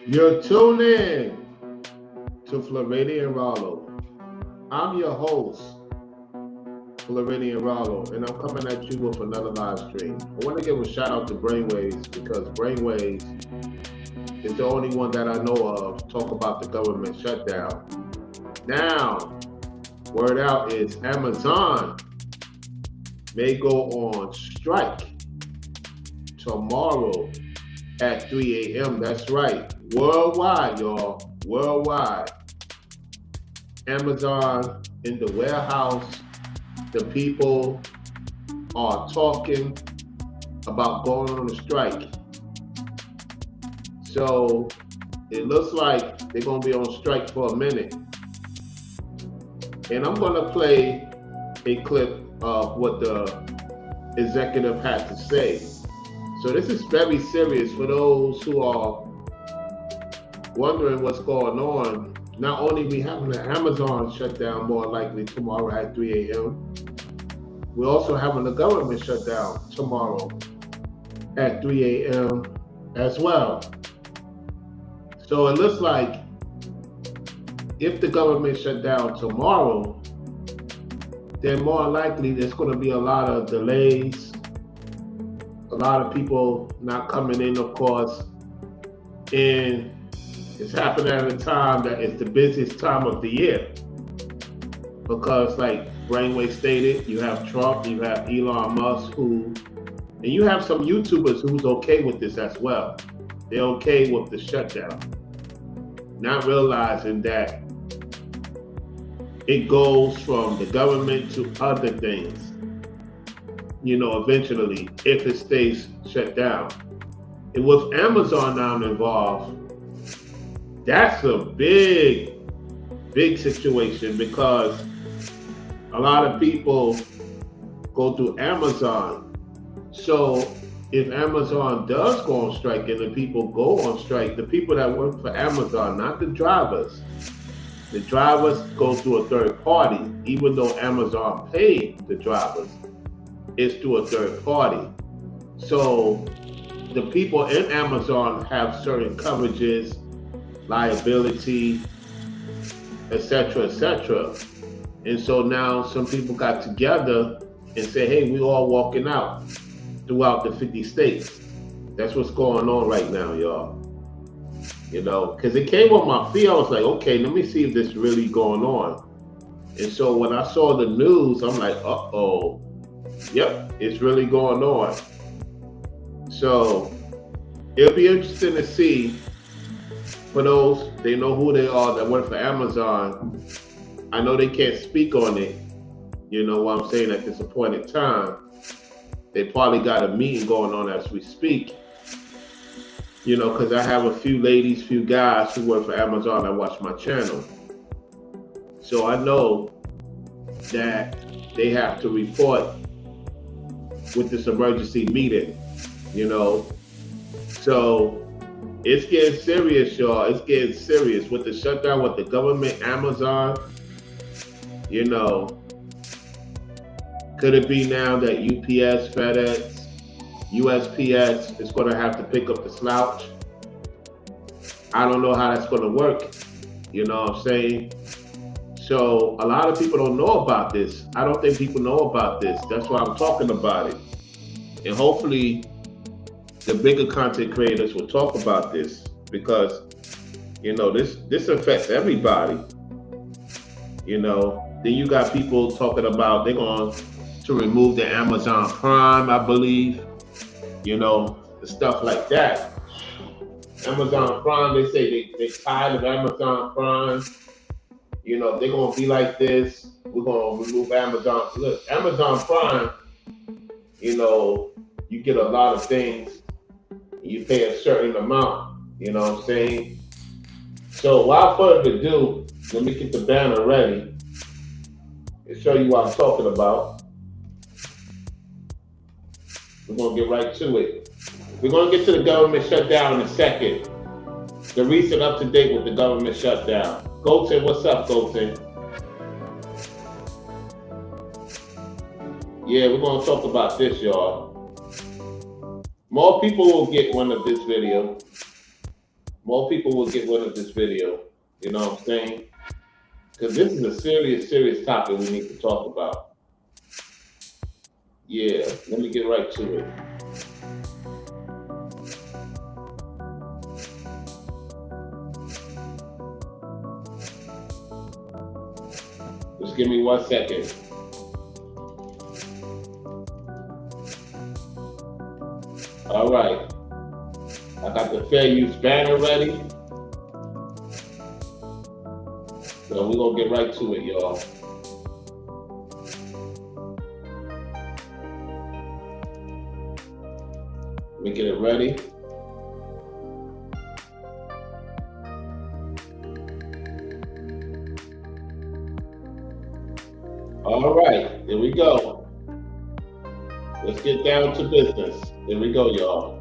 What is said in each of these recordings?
You're tuned in to Floridian Rollo. I'm your host, Floridian Rollo, and I'm coming at you with another live stream. I want to give a shout out to Brainwaves because Brainwaves is the only one that I know of talk about the government shutdown. Now, word out is Amazon may go on strike tomorrow at 3 a.m. That's right. Worldwide, y'all. Worldwide. Amazon in the warehouse, the people are talking about going on a strike. So it looks like they're going to be on strike for a minute. And I'm going to play a clip of what the executive had to say. So this is very serious for those who are wondering what's going on. Not only we having the Amazon shutdown more likely tomorrow at 3 a.m., we're also having the government shutdown tomorrow at 3 a.m. as well. So it looks like if the government shut down tomorrow, then more likely there's going to be a lot of delays, a lot of people not coming in, of course, and it's happening at a time that is the busiest time of the year. Because like Brainwave stated, you have Trump, you have Elon Musk and you have some YouTubers who's okay with this as well. They're okay with the shutdown. Not realizing that it goes from the government to other things, eventually, if it stays shut down. And with Amazon now involved, that's a big situation because a lot of people go through Amazon. So if Amazon does go on strike and the people go on strike, the people that work for Amazon, not the drivers go through a third party, even though Amazon paid the drivers, it's through a third party. So the people in Amazon have certain coverages, liability, etc., etc. And so now some people got together and said, hey, we all walking out throughout the 50 states. That's what's going on right now, y'all. Because it came on my feed, I was like, okay, let me see if this really going on. And so when I saw the news, I'm like, uh-oh, yep, it's really going on. So it'll be interesting to see for those, they know who they are that work for Amazon. I know they can't speak on it, what I'm saying, at this appointed time. They probably got a meeting going on as we speak, because I have a few ladies, few guys who work for Amazon that watch my channel. So I know that they have to report with this emergency meeting, So it's getting serious, y'all. It's getting serious with the shutdown, with the government, Amazon. Could it be now that UPS, FedEx, USPS is going to have to pick up the slouch? I don't know how that's going to work. You know what I'm saying? So a lot of people don't know about this. I don't think people know about this. That's why I'm talking about it. And hopefully the bigger content creators will talk about this because, this affects everybody. Then you got people talking about they're going to remove the Amazon Prime, I believe, the stuff like that. Amazon Prime, they say they're tired of Amazon Prime. They're going to be like this. We're going to remove Amazon. Look, Amazon Prime, you get a lot of things. You pay a certain amount, you know what I'm saying? So without further ado, let me get the banner ready and show you what I'm talking about. We're going to get right to it. We're going to get to the government shutdown in a second. The recent up to date with the government shutdown. Golden, what's up, Golden? Yeah, we're going to talk about this, y'all. More people will get one of this video. more people will get rid of this video. You know what I'm saying? Because this is a serious, serious topic we need to talk about. Yeah, let me get right to it. Just give me 1 second. All right. I got the fair use banner ready. So we're going to get right to it, y'all. Let me get it ready. All right, here we go. Let's get down to business. Here we go, y'all.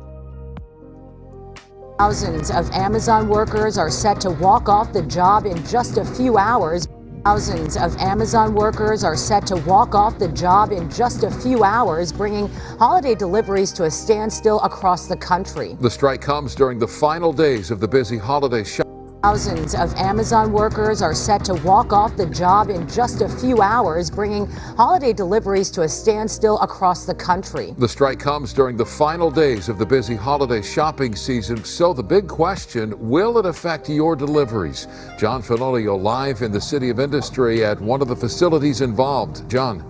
Thousands of Amazon workers are set to walk off the job in just a few hours. Thousands of Amazon workers are set to walk off the job in just a few hours, bringing holiday deliveries to a standstill across the country. The strike comes during the final days of the busy holiday shutdown. Thousands of Amazon workers are set to walk off the job in just a few hours, bringing holiday deliveries to a standstill across the country. The strike comes during the final days of the busy holiday shopping season. So the big question, will it affect your deliveries? John Fenolio live in the City of Industry at one of the facilities involved. John.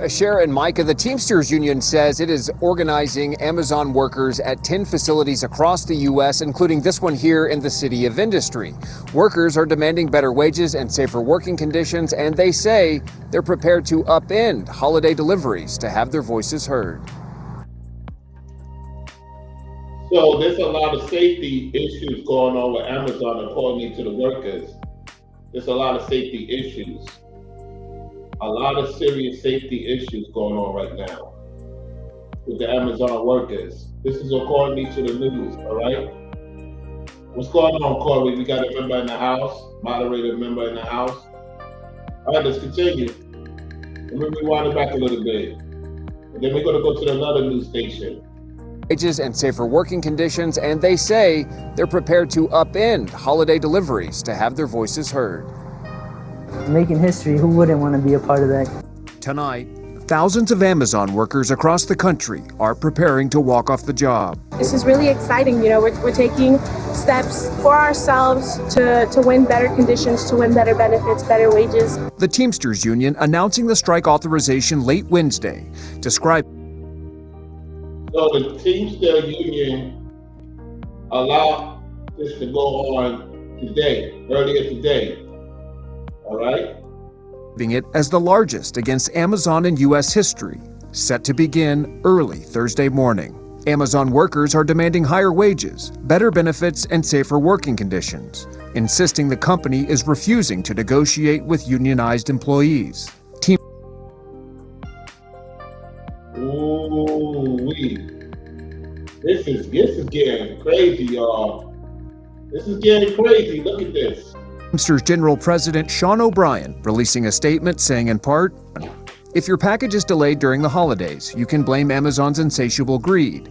Cher and Micah, the Teamsters Union says it is organizing Amazon workers at 10 facilities across the U.S., including this one here in the City of Industry. Workers are demanding better wages and safer working conditions, and they say they're prepared to upend holiday deliveries to have their voices heard. So there's a lot of safety issues going on with Amazon according to the workers. There's a lot of safety issues. A lot of serious safety issues going on right now with the Amazon workers. This is according to the news, all right? What's going on, Corey? We got a member in the house, moderator member in the house. All right, let's continue. Let me rewind it back a little bit. And then we're going to go to another news station. Wages and safer working conditions, and they say they're prepared to upend holiday deliveries to have their voices heard. Making history, who wouldn't want to be a part of that? Tonight, thousands of Amazon workers across the country are preparing to walk off the job. This is really exciting. You know, we're taking steps for ourselves to win better conditions, to win better benefits, better wages. The Teamsters Union announcing the strike authorization late Wednesday, described. So the Teamster Union allowed this to go on today, earlier today. All right. It as the largest against Amazon in U.S. history, set to begin early Thursday morning. Amazon workers are demanding higher wages, better benefits, and safer working conditions, insisting the company is refusing to negotiate with unionized employees. This is getting crazy, y'all. This is getting crazy. Look at this. Teamsters General President Sean O'Brien releasing a statement saying in part, if your package is delayed during the holidays, you can blame Amazon's insatiable greed.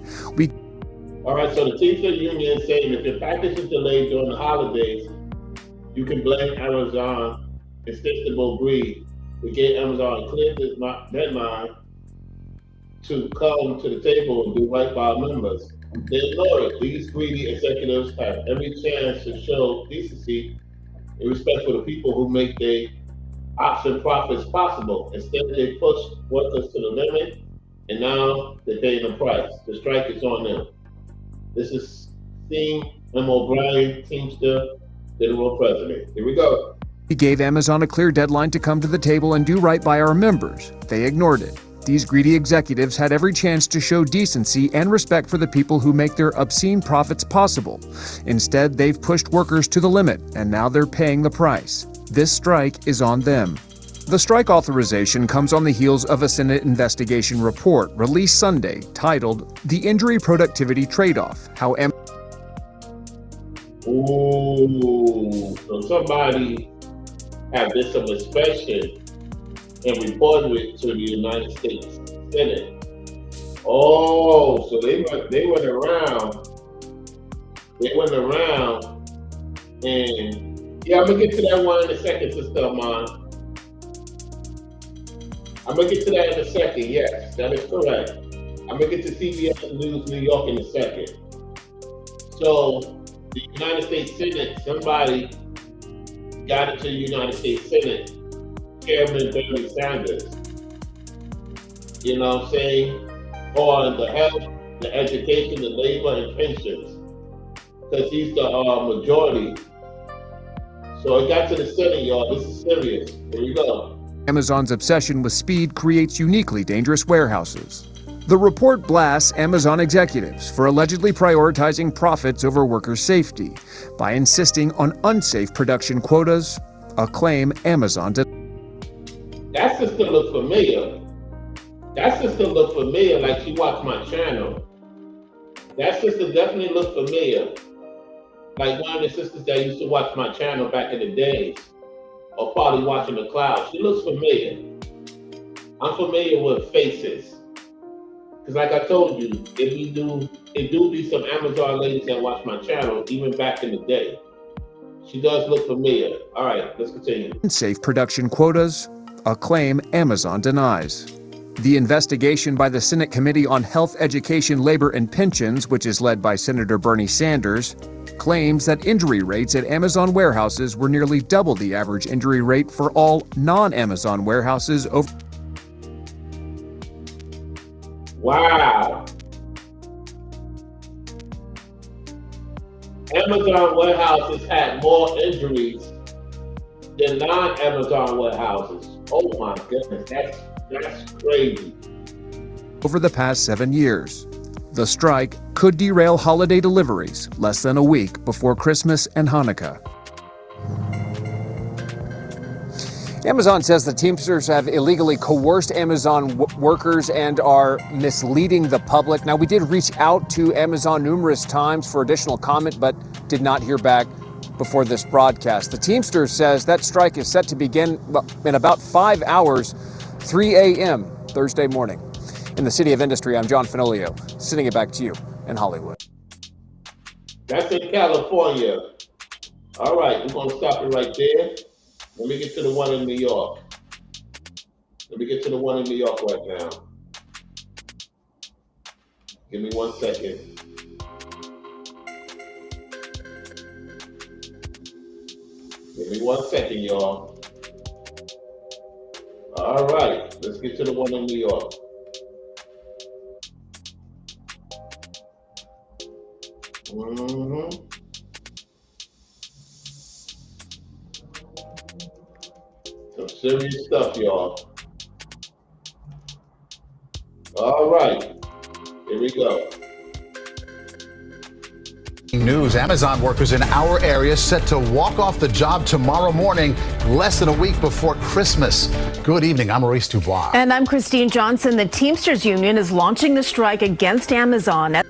All right, so the Teamster Union is saying if your package is delayed during the holidays, you can blame Amazon's insatiable greed. We gave Amazon a clear deadline to come to the table and do right by our members. They ignore it. These greedy executives have every chance to show decency and respect for the people who make their option profits possible. Instead, they push workers to the limit, and now they're paying the price. The strike is on them. This is Steve M. O'Brien, Teamster General President. Here we go. He gave Amazon a clear deadline to come to the table and do right by our members. They ignored it. These greedy executives had every chance to show decency and respect for the people who make their obscene profits possible. Instead, they've pushed workers to the limit, and now they're paying the price. This strike is on them. The strike authorization comes on the heels of a Senate investigation report released Sunday titled The Injury Productivity Trade-Off, How So somebody had this some inspection and reported it to the United States Senate. Oh, so they went around They went around and, yeah, I'm going to get to that one in a second, Sister Amon. I'm going to get to that in a second, yes, that is correct. I'm going to get to CBS News New York in a second. So, the United States Senate, somebody got into the United States Senate, Chairman Bernie Sanders, you know what I'm saying, on the health, the education, the labor, and pensions, because he's the majority. So it got to the Senate, y'all. This is serious. Here we go. Amazon's obsession with speed creates uniquely dangerous warehouses. The report blasts Amazon executives for allegedly prioritizing profits over workers' safety by insisting on unsafe production quotas, a claim Amazon did. That sister look familiar. That sister look familiar like she watched my channel. That sister definitely looked familiar. Like one of the sisters that used to watch my channel back in the days, or probably watching the cloud. She looks familiar. I'm familiar with faces. Because like I told you, it do be some Amazon ladies that watch my channel, even back in the day. She does look familiar. All right, let's continue. Unsafe production quotas, a claim Amazon denies. The investigation by the Senate Committee on Health, Education, Labor, and Pensions, which is led by Senator Bernie Sanders, claims that injury rates at Amazon warehouses were nearly double the average injury rate for all non-Amazon warehouses over. Wow. Amazon warehouses had more injuries than non-Amazon warehouses. Oh my goodness, that's crazy. Over the past 7 years, the strike could derail holiday deliveries less than a week before Christmas and Hanukkah. Amazon says the Teamsters have illegally coerced Amazon workers and are misleading the public. Now, we did reach out to Amazon numerous times for additional comment, but did not hear back before this broadcast. The Teamsters says that strike is set to begin in about 5 hours, 3 a.m. Thursday morning. In the City of Industry, I'm John Fenolio, sending it back to you in Hollywood. That's in California. All right, we're going to stop it right there. Let me get to the one in New York. Let me get to the one in New York right now. Give me 1 second. Give me 1 second, y'all. All right, let's get to the one in New York. Some serious stuff, y'all. All right, here we go. News, Amazon workers in our area set to walk off the job tomorrow morning, less than a week before Christmas. Good evening, I'm Maurice Dubois. And I'm Christine Johnson. The Teamsters Union is launching the strike against Amazon.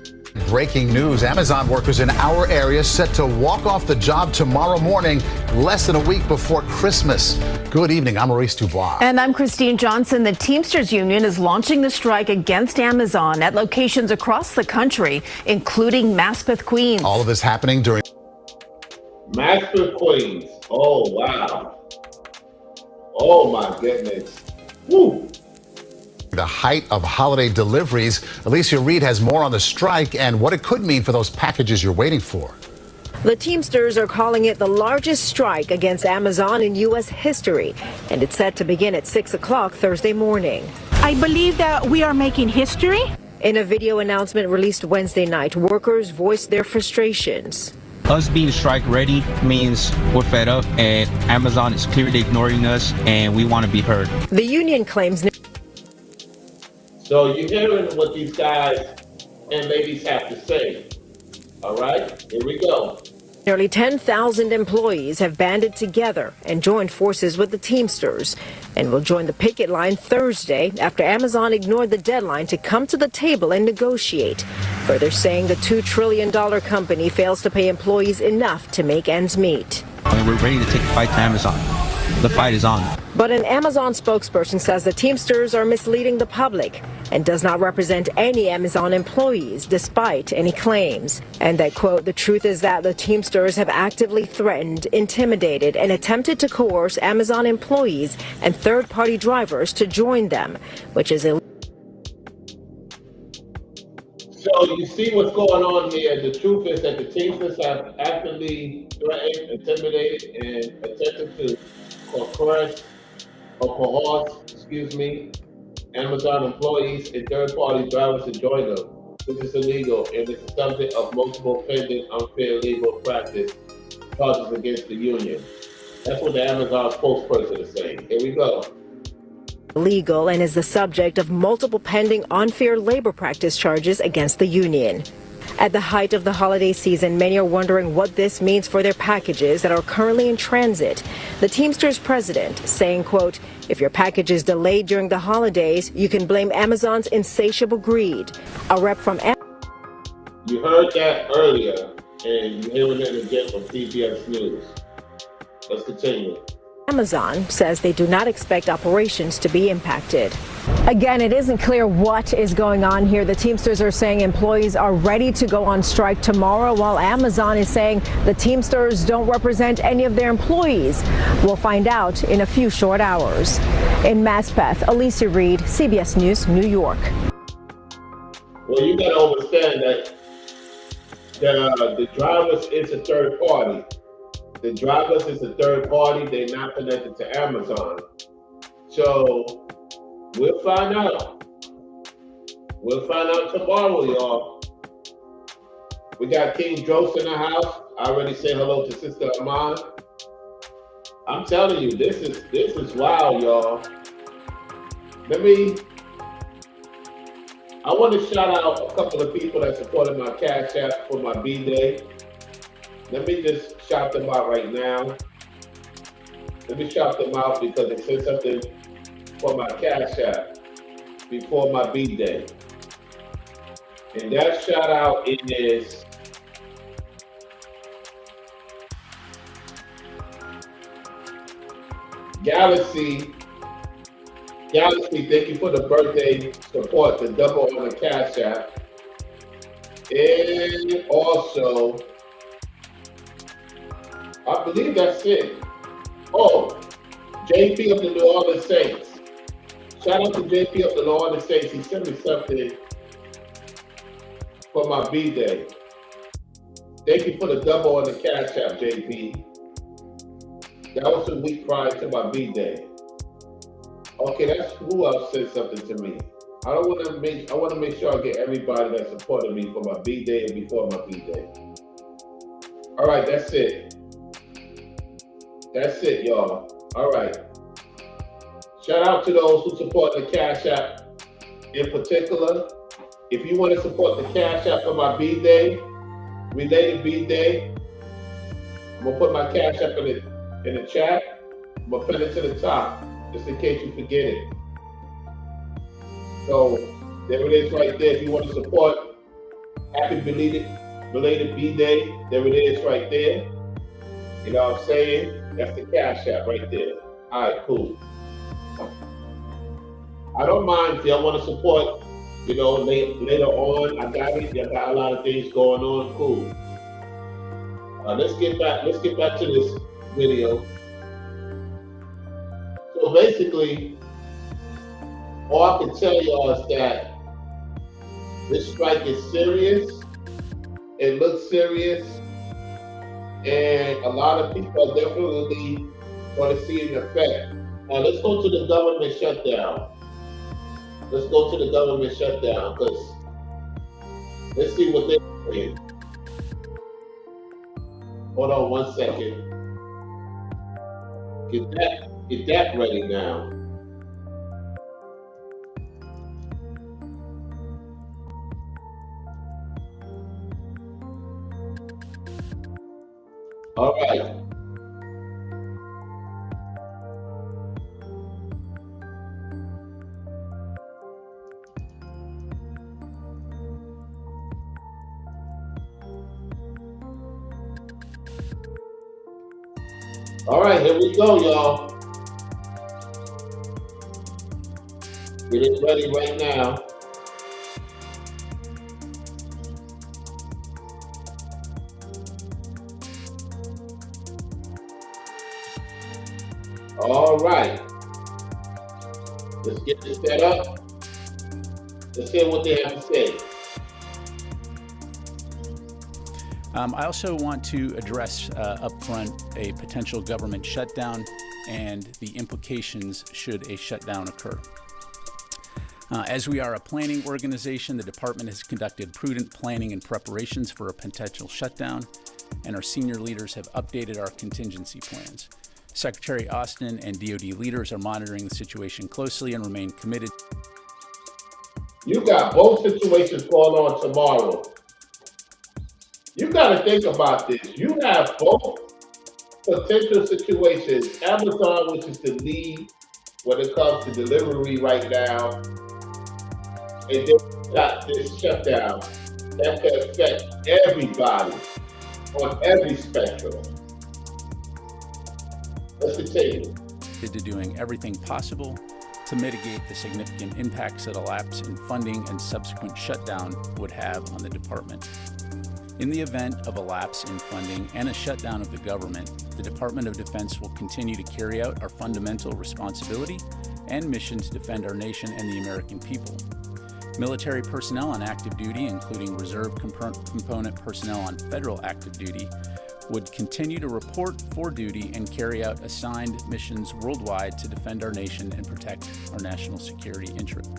Breaking news, Amazon workers in our area set to walk off the job tomorrow morning, less than a week before Christmas. Good evening, I'm Maurice Dubois. And I'm Christine Johnson. The Teamsters Union is launching the strike against Amazon at locations across the country, including Maspeth, Queens. All of this happening during Maspeth, Queens. Oh, wow. Oh, my goodness. Woo. the height of holiday deliveries. Alicia Reed has more on the strike and what it could mean for those packages you're waiting for. The Teamsters are calling it the largest strike against Amazon in U.S. history, and it's set to begin at 6 o'clock Thursday morning. I believe that we are making history. In a video announcement released Wednesday night, workers voiced their frustrations. Us being strike ready means we're fed up and Amazon is clearly ignoring us and we want to be heard. The union claims... So you're hearing what these guys and ladies have to say. All right, here we go. Nearly 10,000 employees have banded together and joined forces with the Teamsters and will join the picket line Thursday after Amazon ignored the deadline to come to the table and negotiate, further saying the $2 trillion company fails to pay employees enough to make ends meet. And we're ready to take the fight to Amazon. The fight is on. But an Amazon spokesperson says the Teamsters are misleading the public and does not represent any Amazon employees, despite any claims. And that, quote, the truth is that the Teamsters have actively threatened, intimidated, and attempted to coerce Amazon employees and third-party drivers to join them, which is illegal. So you see what's going on here. The truth is that the Teamsters have actively threatened, intimidated, and attempted to coerce Amazon employees and third-party drivers to join them, which is illegal and is the subject of multiple pending unfair legal practice charges against the union. That's what the Amazon spokesperson is saying. Here we go. Legal and is the subject of multiple pending unfair labor practice charges against the union. At the height of the holiday season, many are wondering what this means for their packages that are currently in transit. The Teamsters president saying, quote, if your package is delayed during the holidays, you can blame Amazon's insatiable greed. A rep from You heard that earlier, and you're hearing it again from CBS News. Let's continue. Amazon says they do not expect operations to be impacted. Again, it isn't clear what is going on here. The Teamsters are saying employees are ready to go on strike tomorrow, while Amazon is saying the Teamsters don't represent any of their employees. We'll find out in a few short hours. In Maspeth, Alicia Reed, CBS News, New York. Well, you got to understand that the drivers is a third party. The drivers is a third party. They're not connected to Amazon. So we'll find out. We'll find out tomorrow, y'all. We got King Dros in the house. I already said hello to Sister Amon. I'm telling you, this is wild, y'all. I want to shout out a couple of people that supported my Cash App for my B-Day. Let me just shout them out right now. Let me shout them out because they said something for my Cash App before my B-Day. And that shout out is Galaxy, thank you for the birthday support, the double on the Cash App. And also, I believe that's it. Oh, JP of the New Orleans Saints. Shout out to JP of the New Orleans Saints. He sent me something for my B-Day. Thank you for the double on the Cash App, JP. That was a week prior to my B-Day. Okay, that's who else said something to me. I want to make sure I get everybody that supported me for my B-Day and before my B-Day. All right, that's it. That's it, y'all. All right. Shout out to those who support the Cash App in particular. If you want to support the Cash App for my B-Day, related B-Day, I'm going to put my Cash App in the chat. I'm going to put it to the top, just in case you forget it. So, there it is right there. If you want to support happy belated B-Day, there it is right there. You know what I'm saying? That's the Cash App right there. All right, cool. I don't mind if y'all want to support, you know, later on. I got it. Y'all got a lot of things going on. Cool. Let's get back to this video. So basically, all I can tell y'all is that this strike is serious. It looks serious. And a lot of people are definitely going to see an effect. Now let's go to the government shutdown. Let's go to the government shutdown because let's see what they're saying. Hold on 1 second. Get that ready now. All right. All right, here we go, y'all. Get it ready right now. All right. Let's get this set up. Let's hear what they have to say. I also want to address up front a potential government shutdown and the implications should a shutdown occur. As we are a planning organization, the department has conducted prudent planning and preparations for a potential shutdown, and our senior leaders have updated our contingency plans. Secretary Austin and DoD leaders are monitoring the situation closely and remain committed. You got both situations going on tomorrow. You got to think about this. You have both potential situations. Amazon, which is the lead when it comes to delivery right now, and then you got this shutdown that can affect everybody on every spectrum. Let's continue. To doing everything possible to mitigate the significant impacts that a lapse in funding and subsequent shutdown would have on the department. In the event of a lapse in funding and a shutdown of the government, the Department of Defense will continue to carry out our fundamental responsibility and mission to defend our nation and the American people. Military personnel on active duty, including reserve component personnel on federal active duty, would continue to report for duty and carry out assigned missions worldwide to defend our nation and protect our national security interests.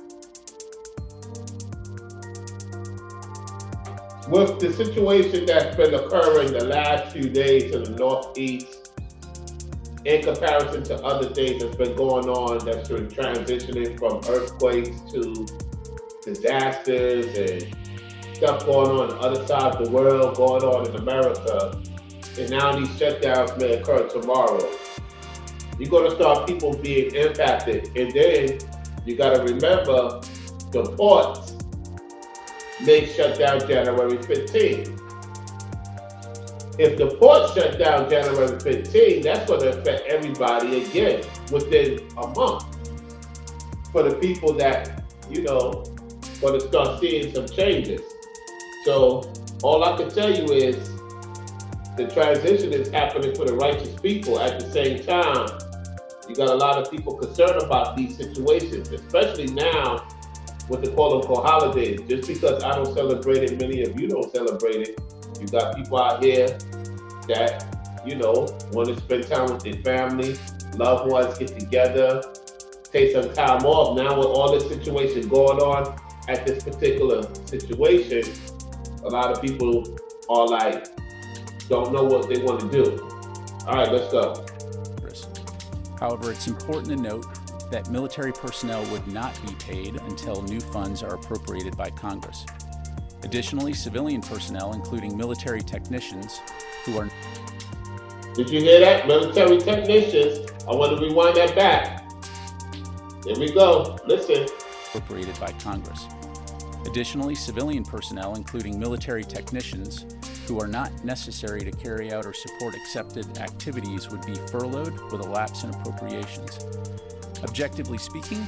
With the situation that's been occurring the last few days in the Northeast, in comparison to other things that's been going on, that's been transitioning from earthquakes to disasters and stuff going on the other side of the world, going on in America, and now these shutdowns may occur tomorrow. You're going to start people being impacted, and then you got to remember the ports may shut down January 15th. If the port shut down January 15th, that's going to affect everybody again within a month. For the people that, going to start seeing some changes. So all I can tell you is the transition is happening for the righteous people. At the same time, you got a lot of people concerned about these situations, especially now with the quote-unquote holidays. Just because I don't celebrate it, many of you don't celebrate it. You got people out here that, want to spend time with their family, loved ones, get together, take some time off. Now with all this situation going on at this particular situation, a lot of people are like, don't know what they want to do. All right, let's go. However, it's important to note that military personnel would not be paid until new funds are appropriated by Congress. Additionally, civilian personnel, including military technicians who are... Did you hear that? Military technicians. I want to rewind that back. Here we go. Listen. Appropriated by Congress. Additionally, civilian personnel, including military technicians who are not necessary to carry out or support accepted activities, would be furloughed with a lapse in appropriations. Objectively speaking,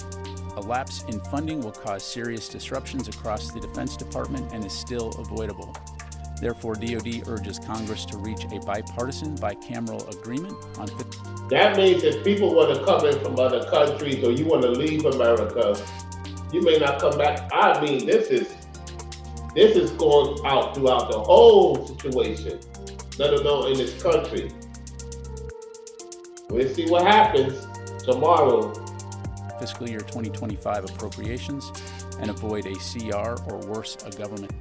a lapse in funding will cause serious disruptions across the Defense Department and is still avoidable. Therefore, DoD urges Congress to reach a bipartisan, bicameral agreement on... That means if people want to come in from other countries or you want to leave America, you may not come back. I mean, this is going out throughout the whole situation, let alone in this country. We'll see what happens tomorrow. Fiscal year 2025 appropriations and avoid a CR or worse, a government.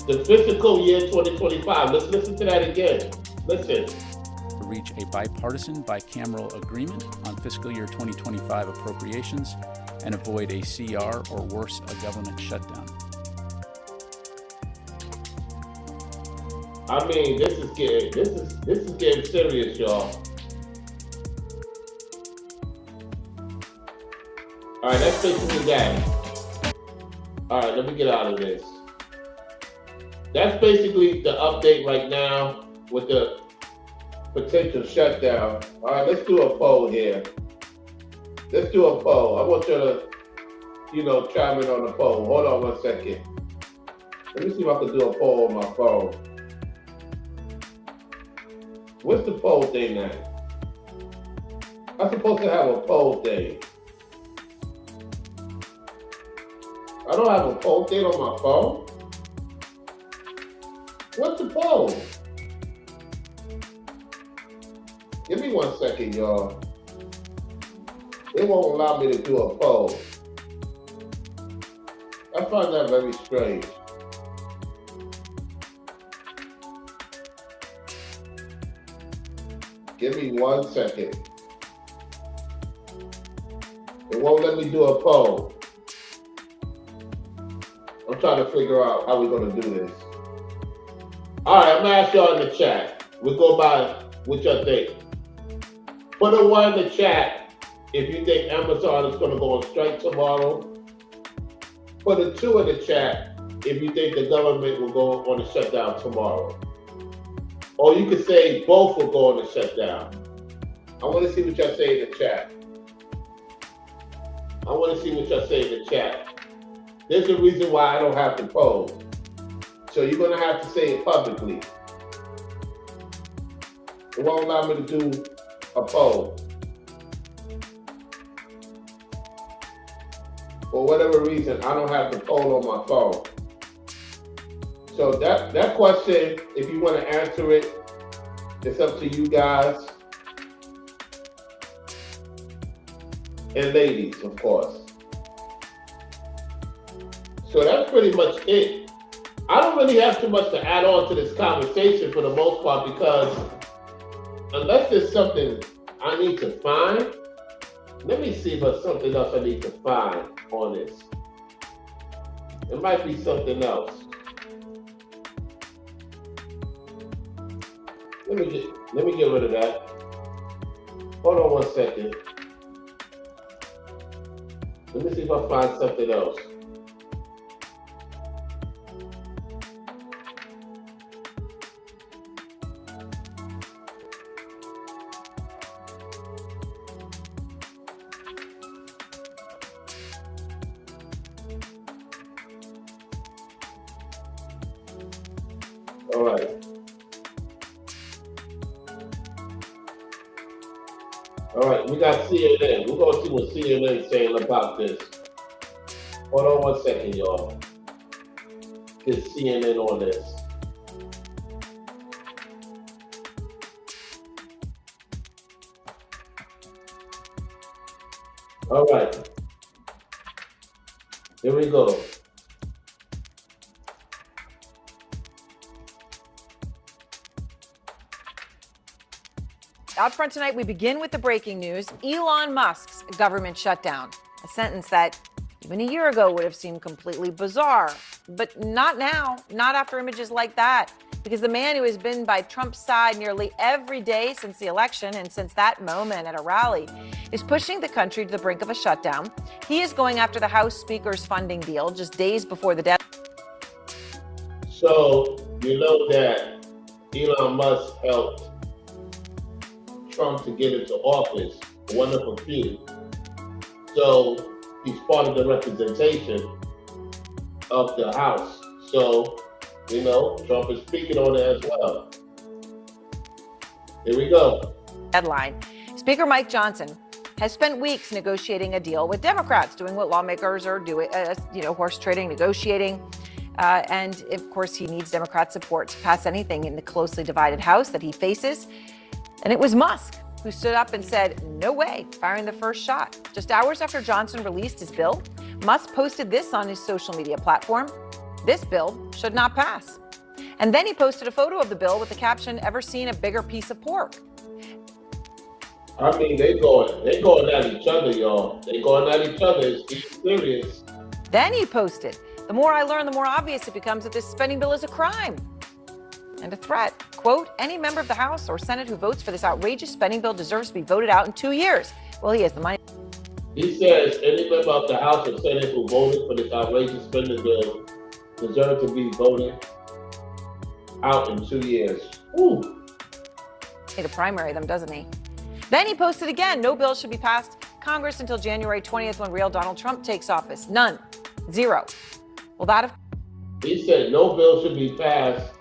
The fiscal year 2025, let's listen to that again. Listen. To reach a bipartisan, bicameral agreement on fiscal year 2025 appropriations and avoid a CR or worse, a government shutdown. I mean, this is getting serious, y'all. All right, that's basically that. All right, let me get out of this. That's basically the update right now with the potential shutdown. All right, let's do a poll here. Let's do a poll. I want you to chime in on the poll. Hold on 1 second. Let me see if I can do a poll on my phone. What's the poll thing now? I'm supposed to have a poll thing. I don't have a poll thing on my phone. What's the poll? Give me 1 second, y'all. It won't allow me to do a poll. I find that very strange. Give me 1 second. It won't let me do a poll. I'm trying to figure out how we're going to do this. All right, I'm going to ask y'all in the chat. We'll go by what y'all think. Put a 1 in the chat if you think Amazon is going to go on strike tomorrow. Put a 2 in the chat if you think the government will go on a shutdown tomorrow. Or you could say both will go on a shutdown. I want to see what y'all say in the chat. I want to see what y'all say in the chat. There's a reason why I don't have to poll. So you're going to have to say it publicly. It won't allow me to do a poll. For whatever reason, I don't have the poll on my phone. So that question, if you want to answer it, it's up to you guys. And ladies, of course. So that's pretty much it. I don't really have too much to add on to this conversation for the most part, because unless there's something I need to find, let me see if there's something else I need to find on this. It might be something else. Let me get rid of that. Hold on 1 second. Let me see if I find something else. All right. All right, we got CNN. We're going to see what CNN is saying about this. Hold on 1 second, y'all. Get CNN on this. All right. Here we go. Out front tonight, we begin with the breaking news. Elon Musk's government shutdown, a sentence that even a year ago would have seemed completely bizarre. But not now, not after images like that, because the man who has been by Trump's side nearly every day since the election and since that moment at a rally is pushing the country to the brink of a shutdown. He is going after the House Speaker's funding deal just days before the deadline. So, you know that Elon Musk helped Trump to get into office, one of a few. So he's part of the representation of the House. So, Trump is speaking on it as well. Here we go. Headline. Speaker Mike Johnson has spent weeks negotiating a deal with Democrats, doing what lawmakers are doing, horse trading, negotiating. And of course, he needs Democrat support to pass anything in the closely divided House that he faces. And it was Musk who stood up and said, no way, firing the first shot. Just hours after Johnson released his bill, Musk posted this on his social media platform: "This bill should not pass." And then he posted a photo of the bill with the caption, "Ever seen a bigger piece of pork?" I mean, they going at each other, y'all. They going at each other. It's serious. Then he posted, "The more I learn, the more obvious it becomes that this spending bill is a crime." And a threat, quote, "Any member of the House or Senate who votes for this outrageous spending bill deserves to be voted out in 2 years." Well, he has the money. He says any member of the House or Senate who voted for this outrageous spending bill deserves to be voted out in 2 years. Woo. To primary them, doesn't he? Then he posted again, "No bill should be passed Congress until January 20th when real Donald Trump takes office. None. Zero. Well, that... He said no bill should be passed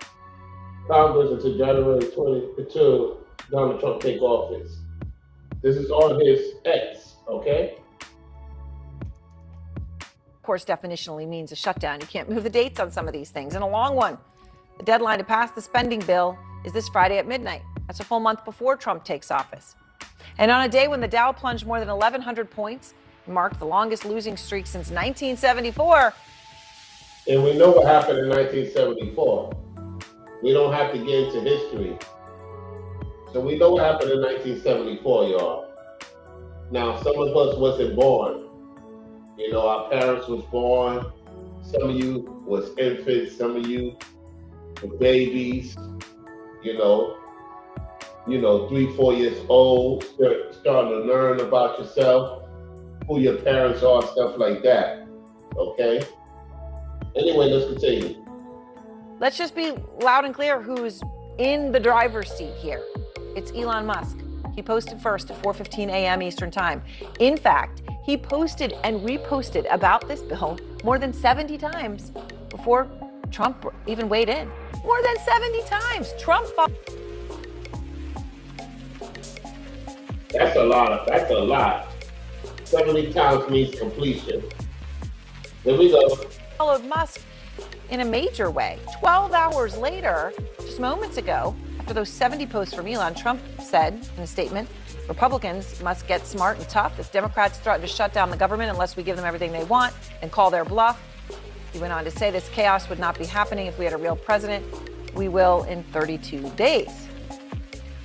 Congress until January 20th until Donald Trump take office. This is on his X, okay? Of course, definitionally means a shutdown. You can't move the dates on some of these things. And a long one. The deadline to pass the spending bill is this Friday at midnight. That's a full month before Trump takes office. And on a day when the Dow plunged more than 1,100 points, marked the longest losing streak since 1974. And we know what happened in 1974. We don't have to get into history. So we know what happened in 1974, y'all. Now, some of us wasn't born. You know, our parents was born. Some of you was infants. Some of you were babies. You know, 3-4 years old, starting to learn about yourself, who your parents are, stuff like that. Okay? Anyway, let's continue. Let's just be loud and clear who's in the driver's seat here. It's Elon Musk. He posted first at 4:15 a.m. Eastern Time. In fact, he posted and reposted about this bill more than 70 times before Trump even weighed in. More than 70 times. Trump. That's a lot. 70 times means completion. There we go. Followed Musk in a major way. 12 hours later, just moments ago, after those 70 posts from Elon, Trump said in a statement, Republicans must get smart and tough as Democrats threaten to shut down the government unless we give them everything they want and call their bluff. He went on to say this chaos would not be happening if we had a real president. We will in 32 days.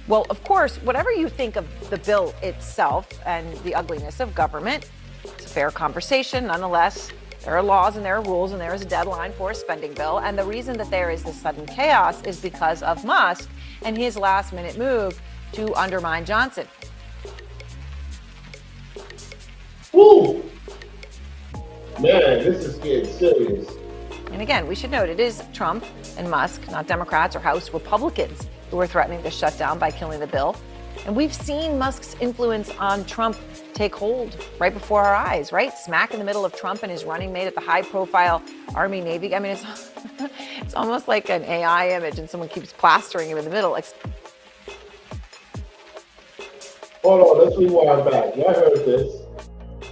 Well, of course, whatever you think of the bill itself and the ugliness of government, it's a fair conversation. Nonetheless, there are laws and there are rules and there is a deadline for a spending bill. And the reason that there is this sudden chaos is because of Musk and his last-minute move to undermine Johnson. Woo! Man, this is getting serious. And again, we should note it is Trump and Musk, not Democrats or House Republicans, who are threatening to shut down by killing the bill. And we've seen Musk's influence on Trump take hold right before our eyes, right? Smack in the middle of Trump and his running mate at the high-profile Army Navy. I mean, it's almost like an AI image and someone keeps plastering him in the middle. Hold on, let's rewind back. Y'all heard this.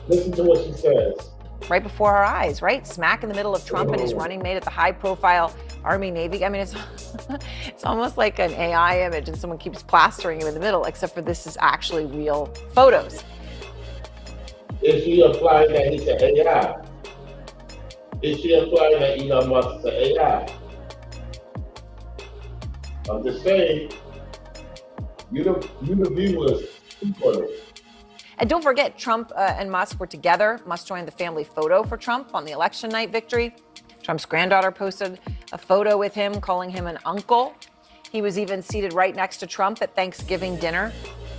Listen to what she says. Right before our eyes, right? Smack in the middle of Trump and his running mate at the high-profile Army Navy. I mean, it's almost like an AI image and someone keeps plastering him in the middle, except for this is actually real photos. Is she implying that he's an AI? Is she implying that Elon Musk is an AI? I'm just saying, you the viewers, speak on it. And don't forget, Trump and Musk were together. Musk joined the family photo for Trump on the election night victory. Trump's granddaughter posted a photo with him, calling him an uncle. He was even seated right next to Trump at Thanksgiving dinner,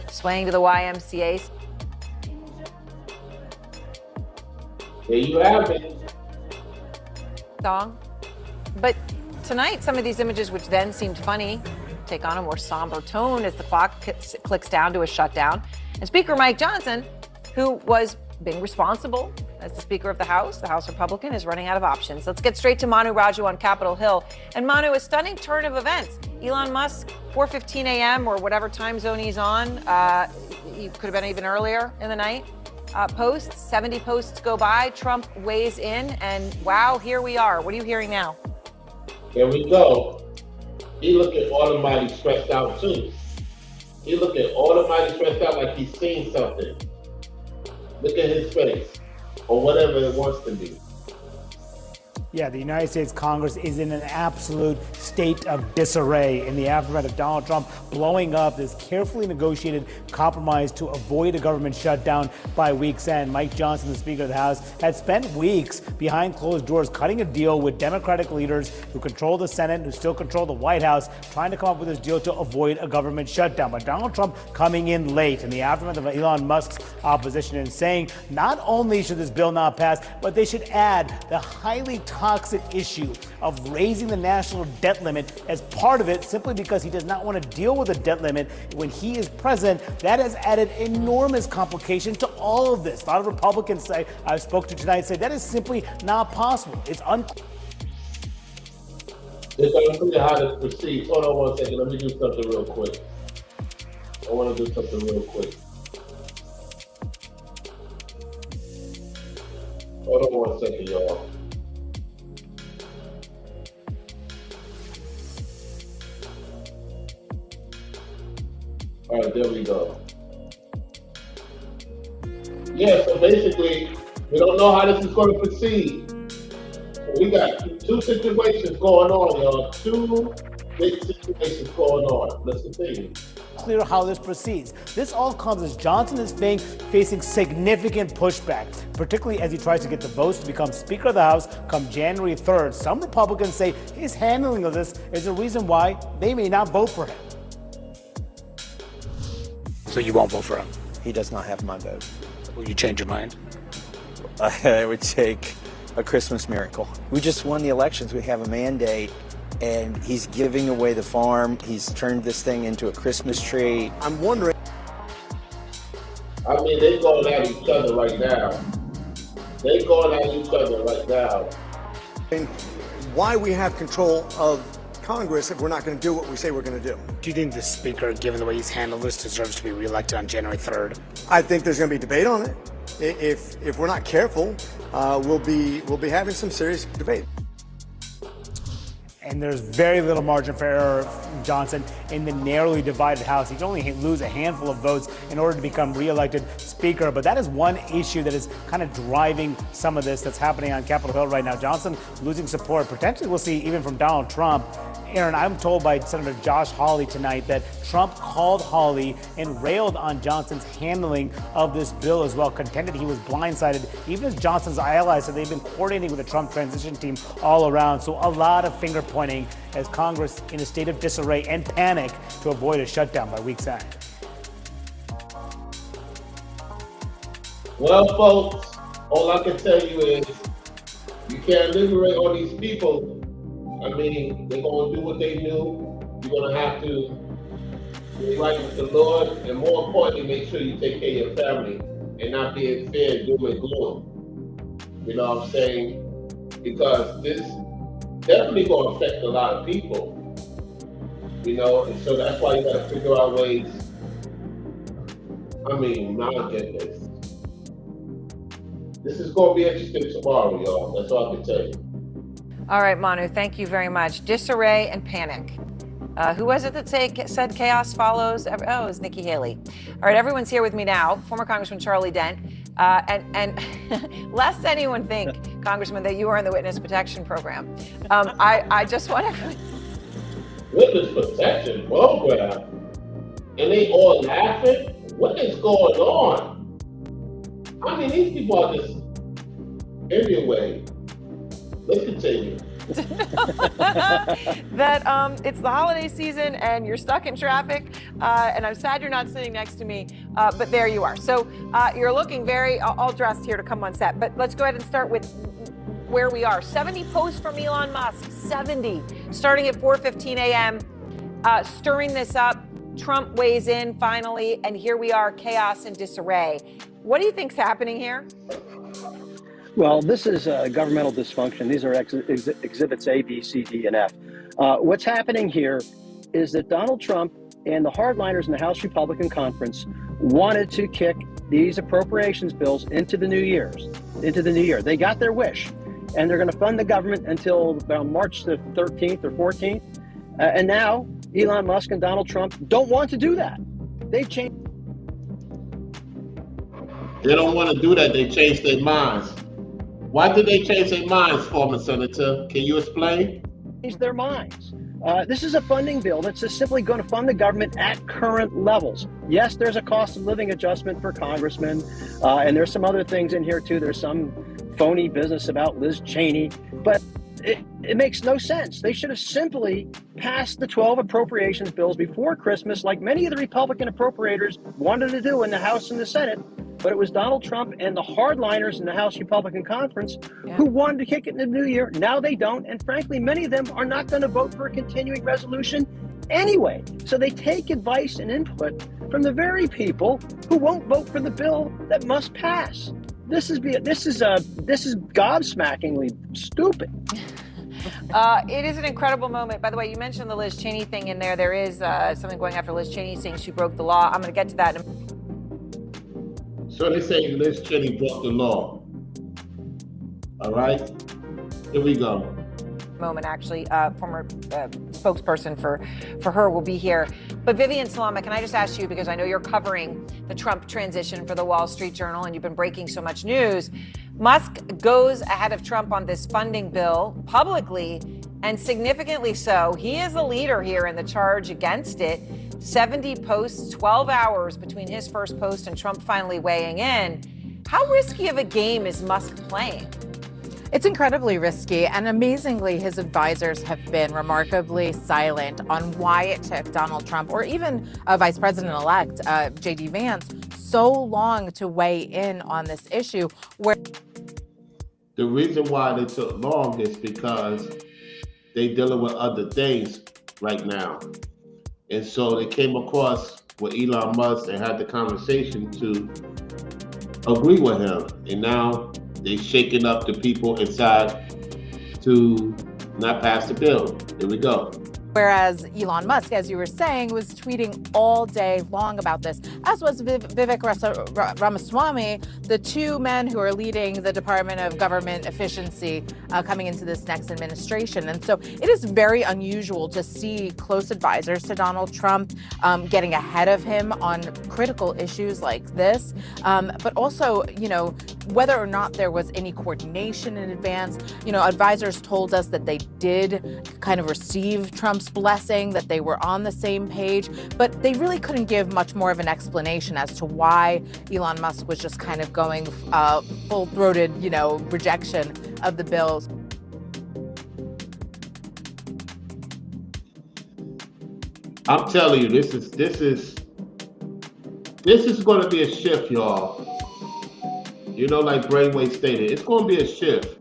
swaying to the YMCA. There you have it. Song. But tonight, some of these images, which then seemed funny, take on a more somber tone as the clock clicks down to a shutdown. And Speaker Mike Johnson, who was being responsible as the Speaker of the House Republican, is running out of options. Let's get straight to Manu Raju on Capitol Hill. And Manu, a stunning turn of events. Elon Musk, 4:15 a.m. or whatever time zone he's on, he could have been even earlier in the night. Posts, 70 posts go by, Trump weighs in, and wow, here we are. What are you hearing now? Here we go. He looking almighty stressed out too. He looking almighty stressed out like he's seen something. Look at his face, or whatever it wants to be. Yeah, the United States Congress is in an absolute state of disarray in the aftermath of Donald Trump blowing up this carefully negotiated compromise to avoid a government shutdown by week's end. Mike Johnson, the Speaker of the House, had spent weeks behind closed doors cutting a deal with Democratic leaders who control the Senate, who still control the White House, trying to come up with this deal to avoid a government shutdown. But Donald Trump coming in late in the aftermath of Elon Musk's opposition and saying not only should this bill not pass, but they should add the highly toxic issue of raising the national debt limit as part of it simply because he does not want to deal with the debt limit when he is president. That has added enormous complication to all of this. A lot of Republicans say, I spoke to tonight, say that is simply not possible. It's unclear. It's unclear how this proceeds. Hold on one second. Let me do something real quick. I want to do something real quick. Hold on one second, y'all. All right, there we go. Yeah, so basically, we don't know how this is going to proceed. So we got two situations going on, y'all. Two big situations going on. Let's continue. Clear how this proceeds. This all comes as Johnson is facing significant pushback, particularly as he tries to get the votes to become Speaker of the House come January 3rd. Some Republicans say his handling of this is the reason why they may not vote for him. So you won't vote for him? He does not have my vote. Will you change your mind? It would take a Christmas miracle. We just won the elections. We have a mandate, and he's giving away the farm. He's turned this thing into a Christmas tree. I'm wondering. I mean, they're going at each other right now. They're going at each other right now. Why we have control of Congress if we're not going to do what we say we're going to do. Do you think the Speaker, given the way he's handled this, deserves to be reelected on January 3rd? I think there's going to be debate on it. If we're not careful, we'll be having some serious debate. And there's very little margin for error, Johnson, in the narrowly divided House. He can only lose a handful of votes in order to become reelected Speaker. But that is one issue that is kind of driving some of this that's happening on Capitol Hill right now. Johnson losing support, potentially we'll see even from Donald Trump. Aaron, I'm told by Senator Josh Hawley tonight that Trump called Hawley and railed on Johnson's handling of this bill as well, contended he was blindsided. Even as Johnson's allies said they've been coordinating with the Trump transition team all around. So a lot of finger pointing as Congress in a state of disarray and panic to avoid a shutdown by week's end. Well, folks, all I can tell you is you can't liberate all these people. I mean, they're going to do what they do. You're going to have to be right with the Lord, and more importantly, make sure you take care of your family and not be in fear, doom and gloom. You know what I'm saying? Because this definitely going to affect a lot of people. You know, and so that's why you got to figure out ways. I mean, my goodness. This is going to be interesting tomorrow, y'all. That's all I can tell you. All right, Manu, thank you very much. Disarray and panic. Who was it that said chaos follows? Oh, it was Nikki Haley. All right, everyone's here with me now. Former Congressman Charlie Dent. And lest anyone think, Congressman, that you are in the Witness Protection Program, I just want to... Witness Protection Program? And they all laughing? What is going on? I mean, these people are just... Anyway, let's continue. That it's the holiday season and you're stuck in traffic, and I'm sad you're not sitting next to me, but there you are. So you're looking very all dressed here to come on set, but let's go ahead and start with where we are. 70 posts from Elon Musk, 70, starting at 4:15 a.m., stirring this up. Trump weighs in finally, and here we are, chaos and disarray. What do you think's happening here? Well, this is governmental dysfunction. These are exhibits A, B, C, D, and F. What's happening here is that Donald Trump and the hardliners in the House Republican Conference wanted to kick these appropriations bills into the new year. They got their wish, and they're going to fund the government until about March the 13th or 14th. And now Elon Musk and Donald Trump don't want to do that. They've changed. They don't want to do that. They changed their minds. Why did they change their minds, former Senator? Can you explain? Changed their minds. This is a funding bill that's just simply going to fund the government at current levels. Yes, there's a cost of living adjustment for congressmen, and there's some other things in here too. There's some phony business about Liz Cheney, but it makes no sense. They should have simply passed the 12 appropriations bills before Christmas, like many of the Republican appropriators wanted to do in the House and the Senate, but it was Donald Trump and the hardliners in the House Republican Conference who wanted to kick it in the new year. Now they don't. And frankly, many of them are not going to vote for a continuing resolution anyway. So they take advice and input from the very people who won't vote for the bill that must pass. This is gobsmackingly stupid. It is an incredible moment. By the way, you mentioned the Liz Cheney thing in there. There is something going after Liz Cheney saying she broke the law. I'm going to get to that in a So they say Liz Cheney broke the law. All right, here we go. moment, actually. Former spokesperson for her will be here. But Vivian Salama, can I just ask you, because I know you're covering the Trump transition for the Wall Street Journal and you've been breaking so much news. Musk goes ahead of Trump on this funding bill publicly, and significantly so. He is the leader here in the charge against it. 70 posts, 12 hours between his first post and Trump finally weighing in. How risky of a game is Musk playing? It's incredibly risky, and amazingly, his advisors have been remarkably silent on why it took Donald Trump, or even Vice President-elect J.D. Vance, so long to weigh in on this issue. Where the reason why they took long is because they're dealing with other things right now. And so they came across with Elon Musk and had the conversation to agree with him. And now they're shaking up the people inside to not pass the bill. Here we go. Whereas Elon Musk, as you were saying, was tweeting all day long about this, as was Vivek Ramaswamy, the two men who are leading the Department of Government Efficiency coming into this next administration. And so it is very unusual to see close advisors to Donald Trump getting ahead of him on critical issues like this. But also, you know, whether or not there was any coordination in advance, you know, advisors told us that they did kind of receive Trump's blessing, that they were on the same page, but they really couldn't give much more of an explanation as to why Elon Musk was just kind of going full-throated, you know, rejection of the bills. I'm telling you, this is going to be a shift, y'all. You know, like Brainwave stated, it's going to be a shift.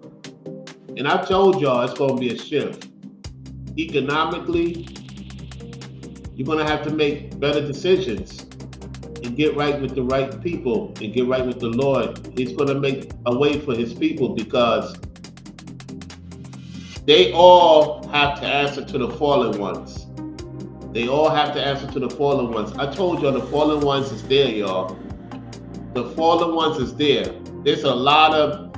And I told y'all it's going to be a shift. Economically, you're going to have to make better decisions and get right with the right people and get right with the Lord. He's going to make a way for his people because they all have to answer to the fallen ones. They all have to answer to the fallen ones. I told y'all the fallen ones is there, y'all. The fallen ones is there. There's a lot of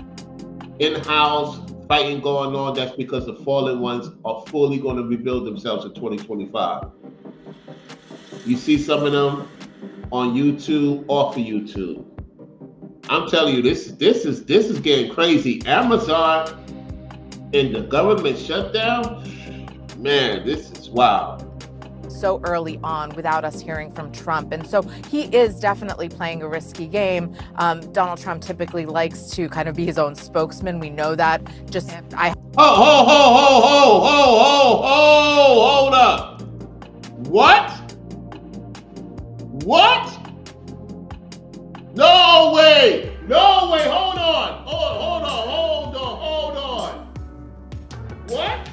in-house fighting going on. That's because the fallen ones are fully going to rebuild themselves in 2025. You see some of them on YouTube, off of YouTube. I'm telling you, this is getting crazy. Amazon and the government shutdown, man, this is wild. So early on without us hearing from Trump. And so he is definitely playing a risky game. Donald Trump typically likes to kind of be his own spokesman. We know that. Hold up. What? No way. Hold on. What?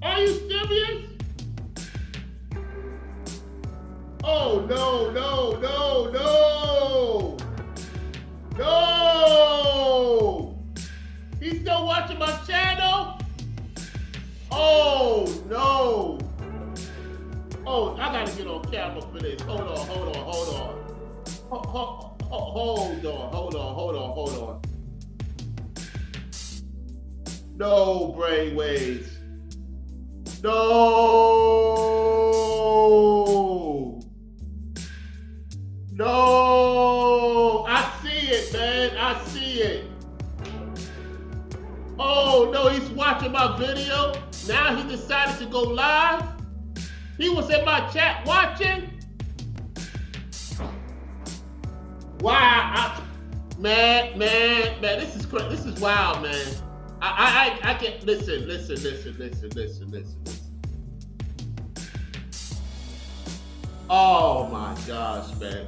Are you serious? Oh, no. He's still watching my channel? Oh, no. Oh, I gotta get on camera for this. Hold on. Hold on. No brainwaves. No, I see it, man. I see it. Oh, no, he's watching my video. Now he decided to go live. He was in my chat watching. Wow, man, this is crazy. This is wild, man. I can't listen. Oh my gosh, man.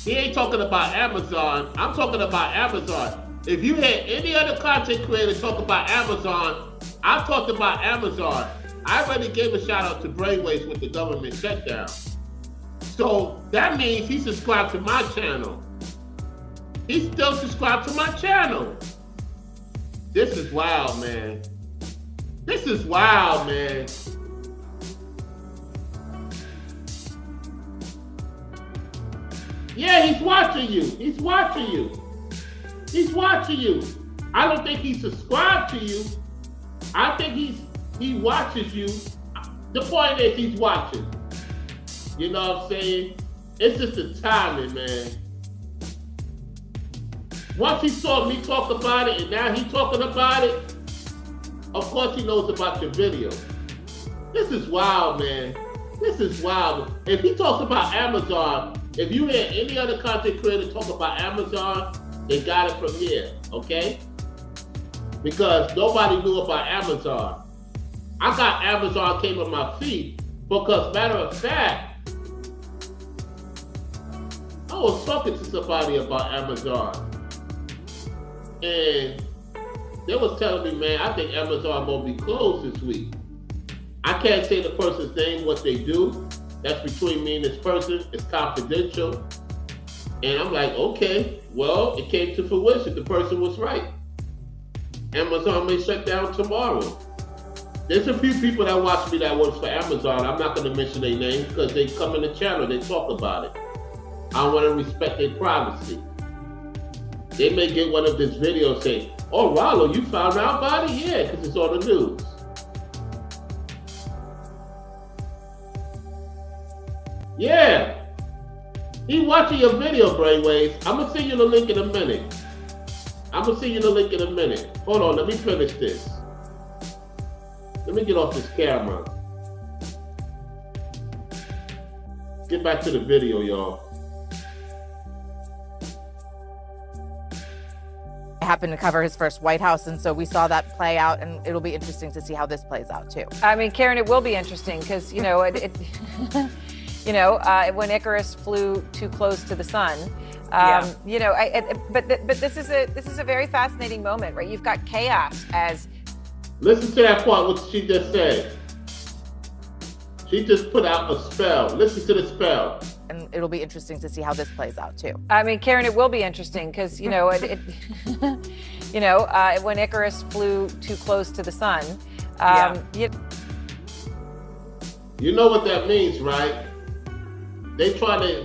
He ain't talking about Amazon. I'm talking about Amazon. If you had any other content creator talk about Amazon, I talked about Amazon. I already gave a shout out to Brainwaves with the government shutdown. So that means he subscribed to my channel. He still subscribed to my channel. This is wild, man. This is wild, man. Yeah, he's watching you. He's watching you. He's watching you. I don't think he subscribed to you. I think he watches you. The point is he's watching. You know what I'm saying? It's just the timing, man. Once he saw me talk about it and now he's talking about it, of course he knows about your video. This is wild, man. This is wild. If he talks about Amazon, if you hear any other content creator talk about Amazon, they got it from here, okay? Because nobody knew about Amazon. I got Amazon came on my feed because, matter of fact, I was talking to somebody about Amazon. And they was telling me, man, I think Amazon gonna be closed this week. I can't say the person's name, what they do. That's between me and this person. It's confidential. And I'm like, okay, well, it came to fruition. The person was right. Amazon may shut down tomorrow. There's a few people that watch me that works for Amazon. I'm not gonna mention their name because they come in the channel, they talk about it. I wanna respect their privacy. They may get one of this videos saying, oh, Rollo, you found out about it? Yeah, because it's on the news. Yeah. He watching your video, Brainwaves. I'm going to send you the link in a minute. Hold on, let me finish this. Let me get off this camera. Get back to the video, y'all. Happened to cover his first White House, and so we saw that play out, and it'll be interesting to see how this plays out too. I mean, Karen, it will be interesting because when Icarus flew too close to the sun, but this is a very fascinating moment, right? You've got chaos as. Listen to that part. What she just said. She just put out a spell. Listen to the spell. And it'll be interesting to see how this plays out too. I mean, Karen, it will be interesting because when Icarus flew too close to the sun, you know what that means, right? They try to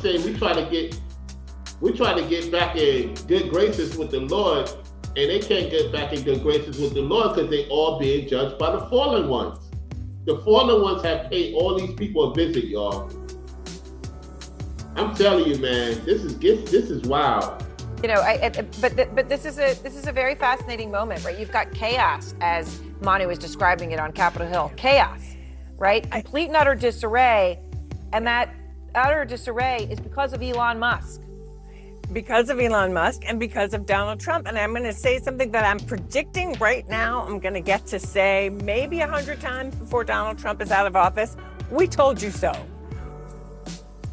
say we try to get back in good graces with the Lord, and they can't get back in good graces with the Lord because they all being judged by the fallen ones. The fallen ones have paid all these people a visit, y'all. I'm telling you, man, this is wild. But this is a very fascinating moment, right? You've got chaos, as Manu was describing it on Capitol Hill. Chaos, right? Complete and utter disarray, and that utter disarray is because of Elon Musk. Because of Elon Musk and because of Donald Trump. And I'm going to say something that I'm predicting right now. I'm going to get to say maybe 100 times before Donald Trump is out of office. We told you so.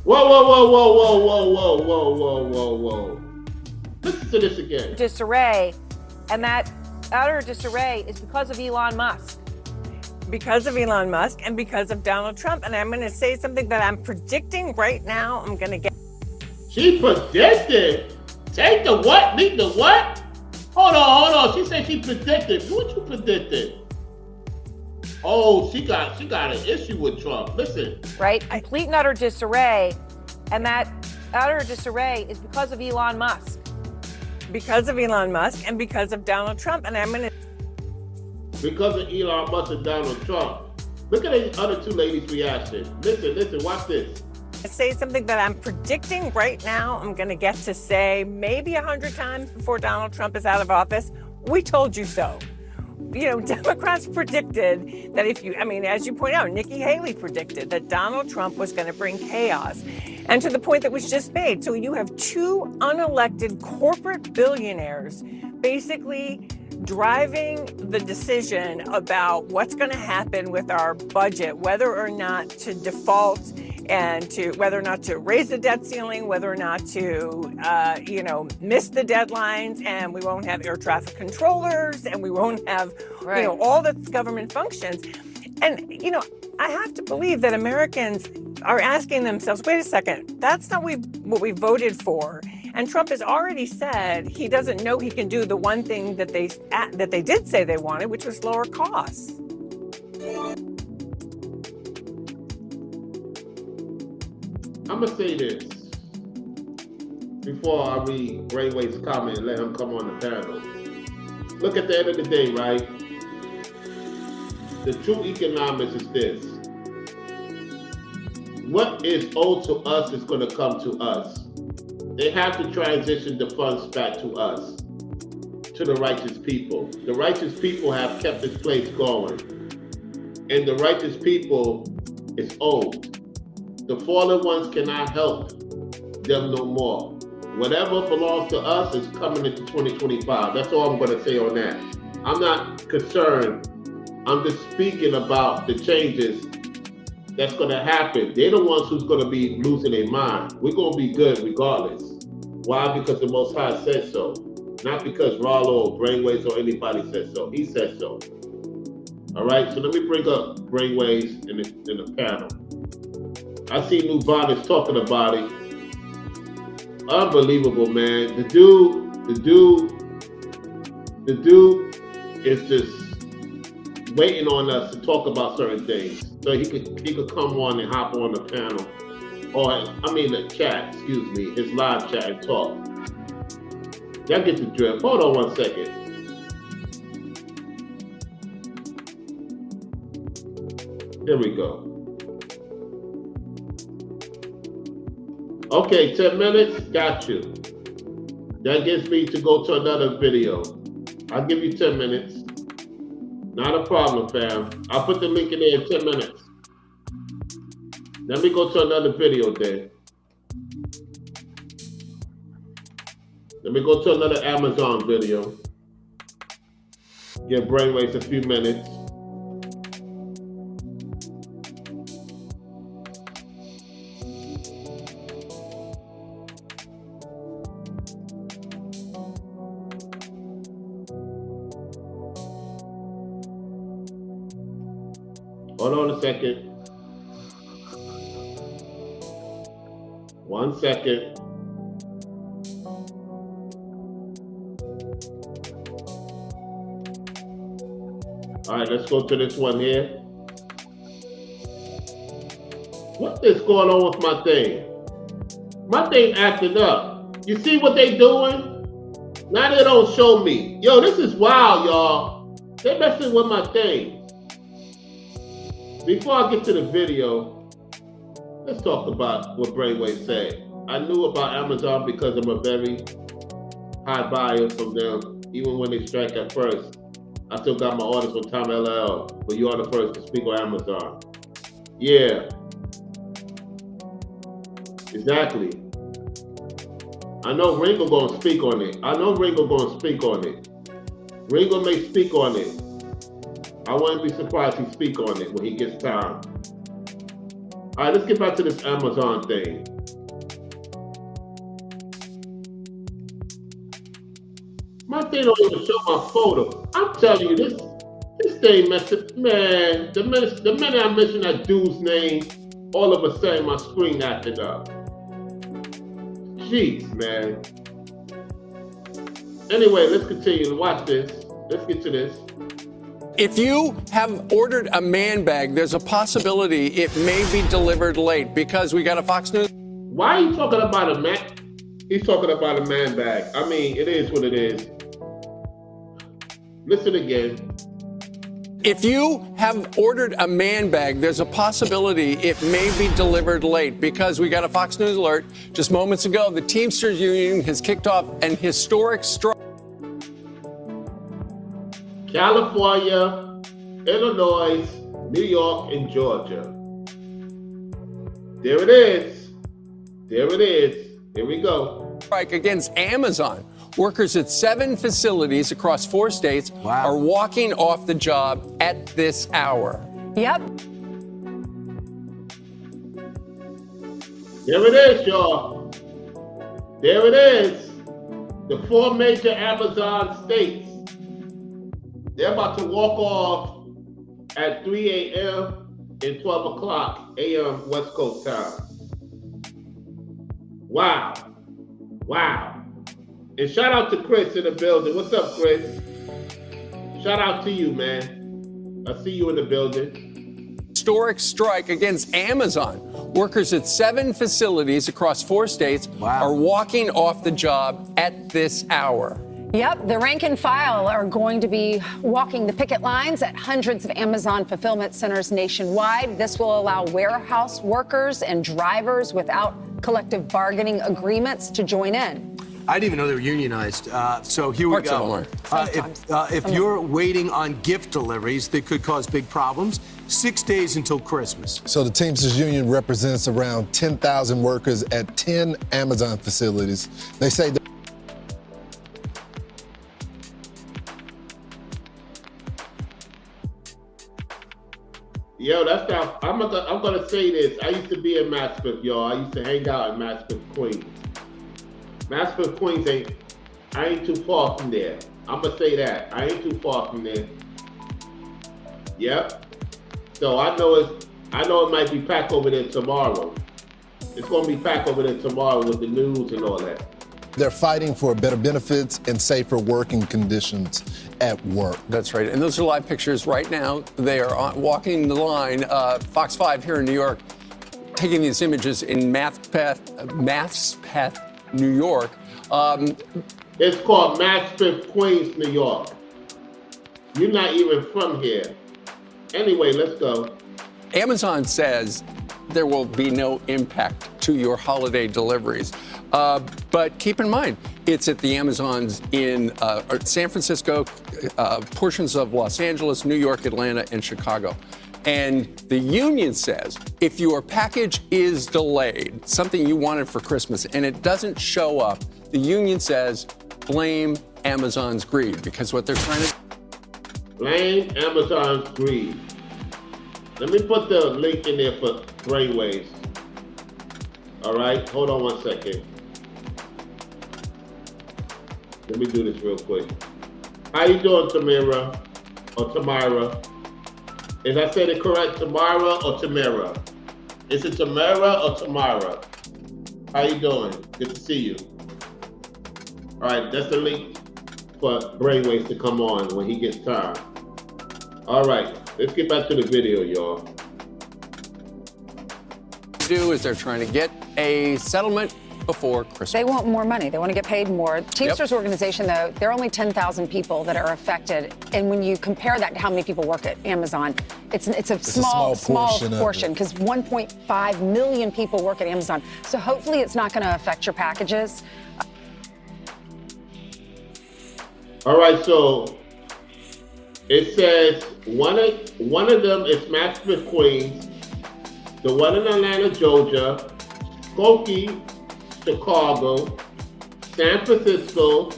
Whoa. Listen to this again. Disarray, and that utter disarray is because of Elon Musk. Because of Elon Musk and because of Donald Trump. And I'm going to say something that I'm predicting right now. I'm going to get. She predicted? Take the what? Leave the what? Hold on. She said she predicted. What you predicted? Oh, she got an issue with Trump. Listen. Right? Complete and utter disarray. And that utter disarray is because of Elon Musk. Because of Elon Musk and because of Donald Trump. And I'm going to. Because of Elon Musk and Donald Trump. Look at the other two ladies' reaction. Listen, watch this. Say something that I'm predicting right now. I'm going to get to say maybe 100 times before Donald Trump is out of office. We told you so. Democrats predicted that as you point out, Nikki Haley predicted that Donald Trump was going to bring chaos. And to the point that was just made, so you have two unelected corporate billionaires basically driving the decision about what's going to happen with our budget, whether or not to default and to whether or not to raise the debt ceiling, whether or not to, miss the deadlines, and we won't have air traffic controllers, and we won't have, all the government functions. And, I have to believe that Americans are asking themselves, wait a second, that's not what we voted for. And Trump has already said he doesn't know he can do the one thing that they did say they wanted, which was lower costs. I'm going to say this before I read Brainwave's comment and let him come on the panel. Look, at the end of the day, right? The true economics is this. What is owed to us is going to come to us. They have to transition the funds back to us, to the righteous people. The righteous people have kept this place going. And the righteous people is owed. The fallen ones cannot help them no more. Whatever belongs to us is coming into 2025. That's all I'm going to say on that. I'm not concerned. I'm just speaking about the changes that's going to happen. They're the ones who's going to be losing their mind. We're going to be good regardless. Why? Because the Most High said so. Not because Rollo or Brainwaves or anybody said so. He said so. All right, so let me bring up Brainwaves in the panel. I see Nubanez talking about it. Unbelievable, man. The dude is just waiting on us to talk about certain things. So he could come on and hop on the panel. The chat, his live chat and talk. Y'all get the drift. Hold on one second. Here we go. Okay, 10 minutes, got you. That gets me to go to another video. I'll give you 10 minutes. Not a problem, fam. I'll put the link in there in 10 minutes. Let me go to another video then. Let me go to another Amazon video. Give Brainwaves a few minutes. Hold on a second. 1 second. All right, let's go to this one here. What is going on with my thing? My thing acting up. You see what they doing? Now they don't show me. Yo, this is wild, y'all. They messing with my thing. Before I get to the video, let's talk about what Brainwave said. I knew about Amazon because I'm a very high buyer from them. Even when they strike at first, I still got my orders from Tom LL, but you are the first to speak on Amazon. Yeah. Exactly. I know Ringo gonna speak on it. Ringo may speak on it. I wouldn't be surprised he speak on it when he gets time. All right, let's get back to this Amazon thing. My thing don't even show my photo. I'm telling you, this thing messing, man. The minute I mention that dude's name, all of a sudden my screen acted up. Jeez, man. Anyway, let's continue. Watch this. Let's get to this. If you have ordered a man bag, there's a possibility it may be delivered late because we got a Fox News. Why are you talking about a man? He's talking about a man bag. I mean, it is what it is. Listen again. If you have ordered a man bag, there's a possibility it may be delivered late because we got a Fox News alert just moments ago. The Teamsters Union has kicked off an historic strike. California, Illinois, New York, and Georgia. There it is. There it is. Here we go. Strike against Amazon. Workers at 7 facilities across 4 states are walking off the job at this hour. Yep. There it is, y'all. There it is. The 4 major Amazon states. They're about to walk off at 3 a.m. and 12 o'clock a.m. West Coast time. Wow. Wow. And shout out to Chris in the building. What's up, Chris? Shout out to you, man. I see you in the building. Historic strike against Amazon. Workers at 7 facilities across 4 states are walking off the job at this hour. Yep, the rank and file are going to be walking the picket lines at hundreds of Amazon fulfillment centers nationwide. This will allow warehouse workers and drivers without collective bargaining agreements to join in. I didn't even know they were unionized. So here we go. If you're waiting on gift deliveries that could cause big problems, 6 days until Christmas. So the Teamsters Union represents around 10,000 workers at 10 Amazon facilities. They say that Yo, that's not. I'm gonna say this. I used to be in Maspeth, y'all. I used to hang out in Maspeth, Queens. Maspeth, Queens I ain't too far from there. I'm gonna say that. I ain't too far from there. Yep. So I know it might be packed over there tomorrow. It's gonna be packed over there tomorrow with the news and all that. they're fighting for better benefits and safer working conditions at work. That's right. And those are live pictures right now. They are walking the line. Fox 5 here in New York, taking these images in Maspeth, New York. It's called Maspeth, Queens, New York. You're not even from here. Anyway, let's go. Amazon says there will be no impact to your holiday deliveries. But keep in mind, it's at the Amazons in San Francisco, portions of Los Angeles, New York, Atlanta, and Chicago. And the union says if your package is delayed, something you wanted for Christmas, and it doesn't show up, the union says blame Amazon's greed, because what they're trying to blame Amazon's greed. Let me put the link in there for brainwaves. All right, hold on 1 second. Let me do this real quick. How you doing, Tamara? Or Tamara? If I said it correct, Tamara or Tamara? Is it Tamara or Tamara? How you doing? Good to see you. All right, that's the link for brainwaves to come on when he gets time. All right, let's get back to the video, y'all. Do is they're trying to get a settlement before Christmas. They want more money. They want to get paid more. Teamsters organization, though, there are only 10,000 people that are affected. And when you compare that to how many people work at Amazon, it's a small portion because 1.5 million people work at Amazon. So hopefully it's not going to affect your packages. All right, so it says one of them is Maspeth, Queens, the one in Atlanta, Georgia, Skokie, Chicago, San Francisco,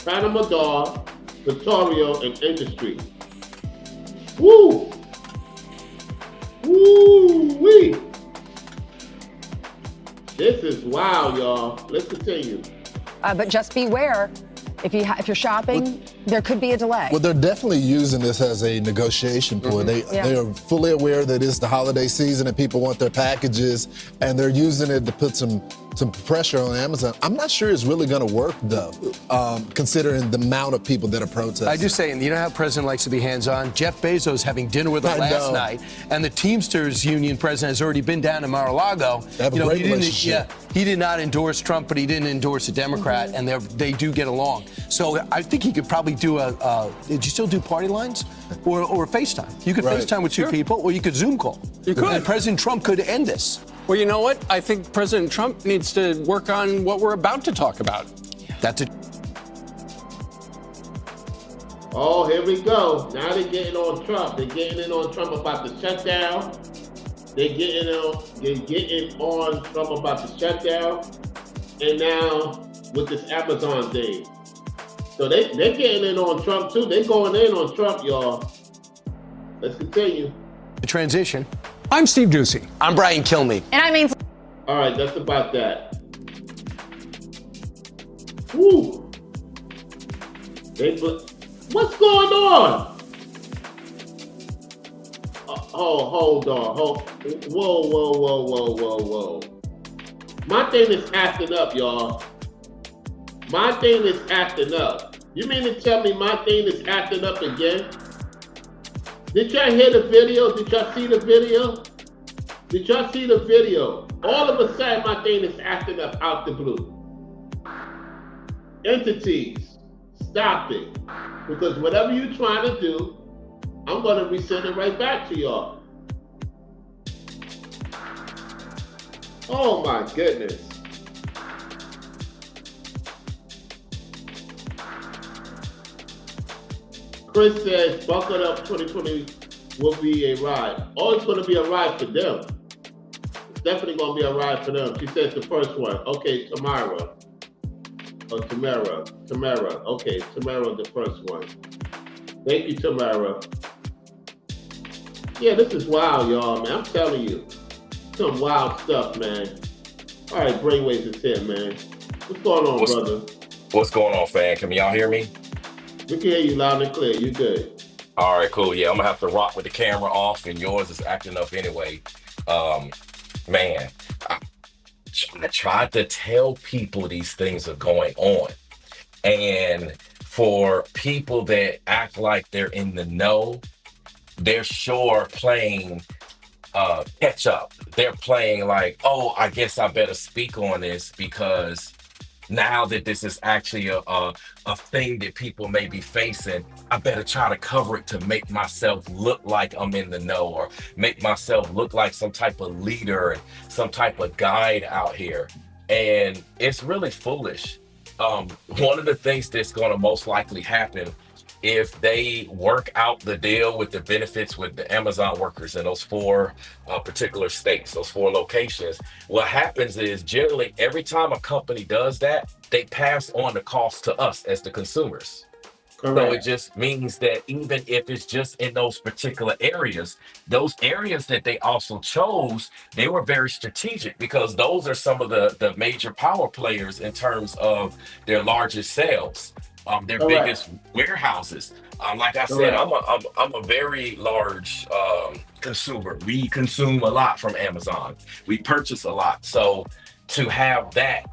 Panama Dog, Victoria, and Industry. Woo! Woo-wee! This is wild, y'all. Let's continue. But just beware, if you're shopping, there could be a delay. Well, they're definitely using this as a negotiation point. They are fully aware that it's the holiday season and people want their packages, and they're using it to put some pressure on Amazon. I'm not sure it's really going to work, though, considering the amount of people that are protesting. I just say, and you know how the president likes to be hands-on? Jeff Bezos having dinner with him last night, and the Teamsters Union president has already been down to Mar-a-Lago. They have a great relationship. He did not endorse Trump, but he didn't endorse a Democrat, and they do get along. So I think he could probably do did you still do party lines? Or FaceTime? You could FaceTime with two people, or you could Zoom call. You could. And President Trump could end this. Well, you know what? I think President Trump needs to work on what we're about to talk about. That's it. Oh, here we go. Now they're getting on Trump. They're getting in on Trump about the shutdown. They're getting on Trump about the shutdown. And now with this Amazon thing. So they're getting in on Trump too. They're going in on Trump, y'all. Let's continue. The transition. I'm Steve Doocy. I'm Brian Kilmeade. And I mean... All right, that's about that. Woo! What's going on? Hold on. Whoa. My thing is acting up, y'all. My thing is acting up. You mean to tell me my thing is acting up again? Did y'all hear the video? Did y'all see the video? Did y'all see the video? All of a sudden, my thing is acting up out the blue. Entities, stop it. Because whatever you're trying to do, I'm going to resend it right back to y'all. Oh my goodness. Chris says, buckle up, 2020 will be a ride. Oh, it's going to be a ride for them. It's definitely going to be a ride for them. She says the first one. Okay, Tomorow. Tomorrow. Okay, Tomorrow, the first one. Thank you, Tomorrow. Yeah, this is wild, y'all, man. I'm telling you. Some wild stuff, man. All right, Brainwaves is here, man. What's going on, brother? What's going on, fam? Can y'all hear me? We can hear you loud and clear. You good. All right, cool. Yeah, I'm going to have to rock with the camera off, and yours is acting up anyway. Man, I tried to tell people these things are going on. And for people that act like they're in the know, they're sure playing catch up. They're playing like, oh, I guess I better speak on this because now that this is actually a thing that people may be facing, I better try to cover it to make myself look like I'm in the know or make myself look like some type of leader and some type of guide out here. And it's really foolish. One of the things that's going to most likely happen if they work out the deal with the benefits with the Amazon workers in those 4 particular states, those 4 locations, what happens is generally every time a company does that, they pass on the cost to us as the consumers. Correct. So it just means that even if it's just in those particular areas, those areas that they also chose, they were very strategic because those are some of the major power players in terms of their largest sales. Their Correct. Biggest warehouses. Like I said, I'm a very large consumer. We consume a lot from Amazon. We purchase a lot. So to have that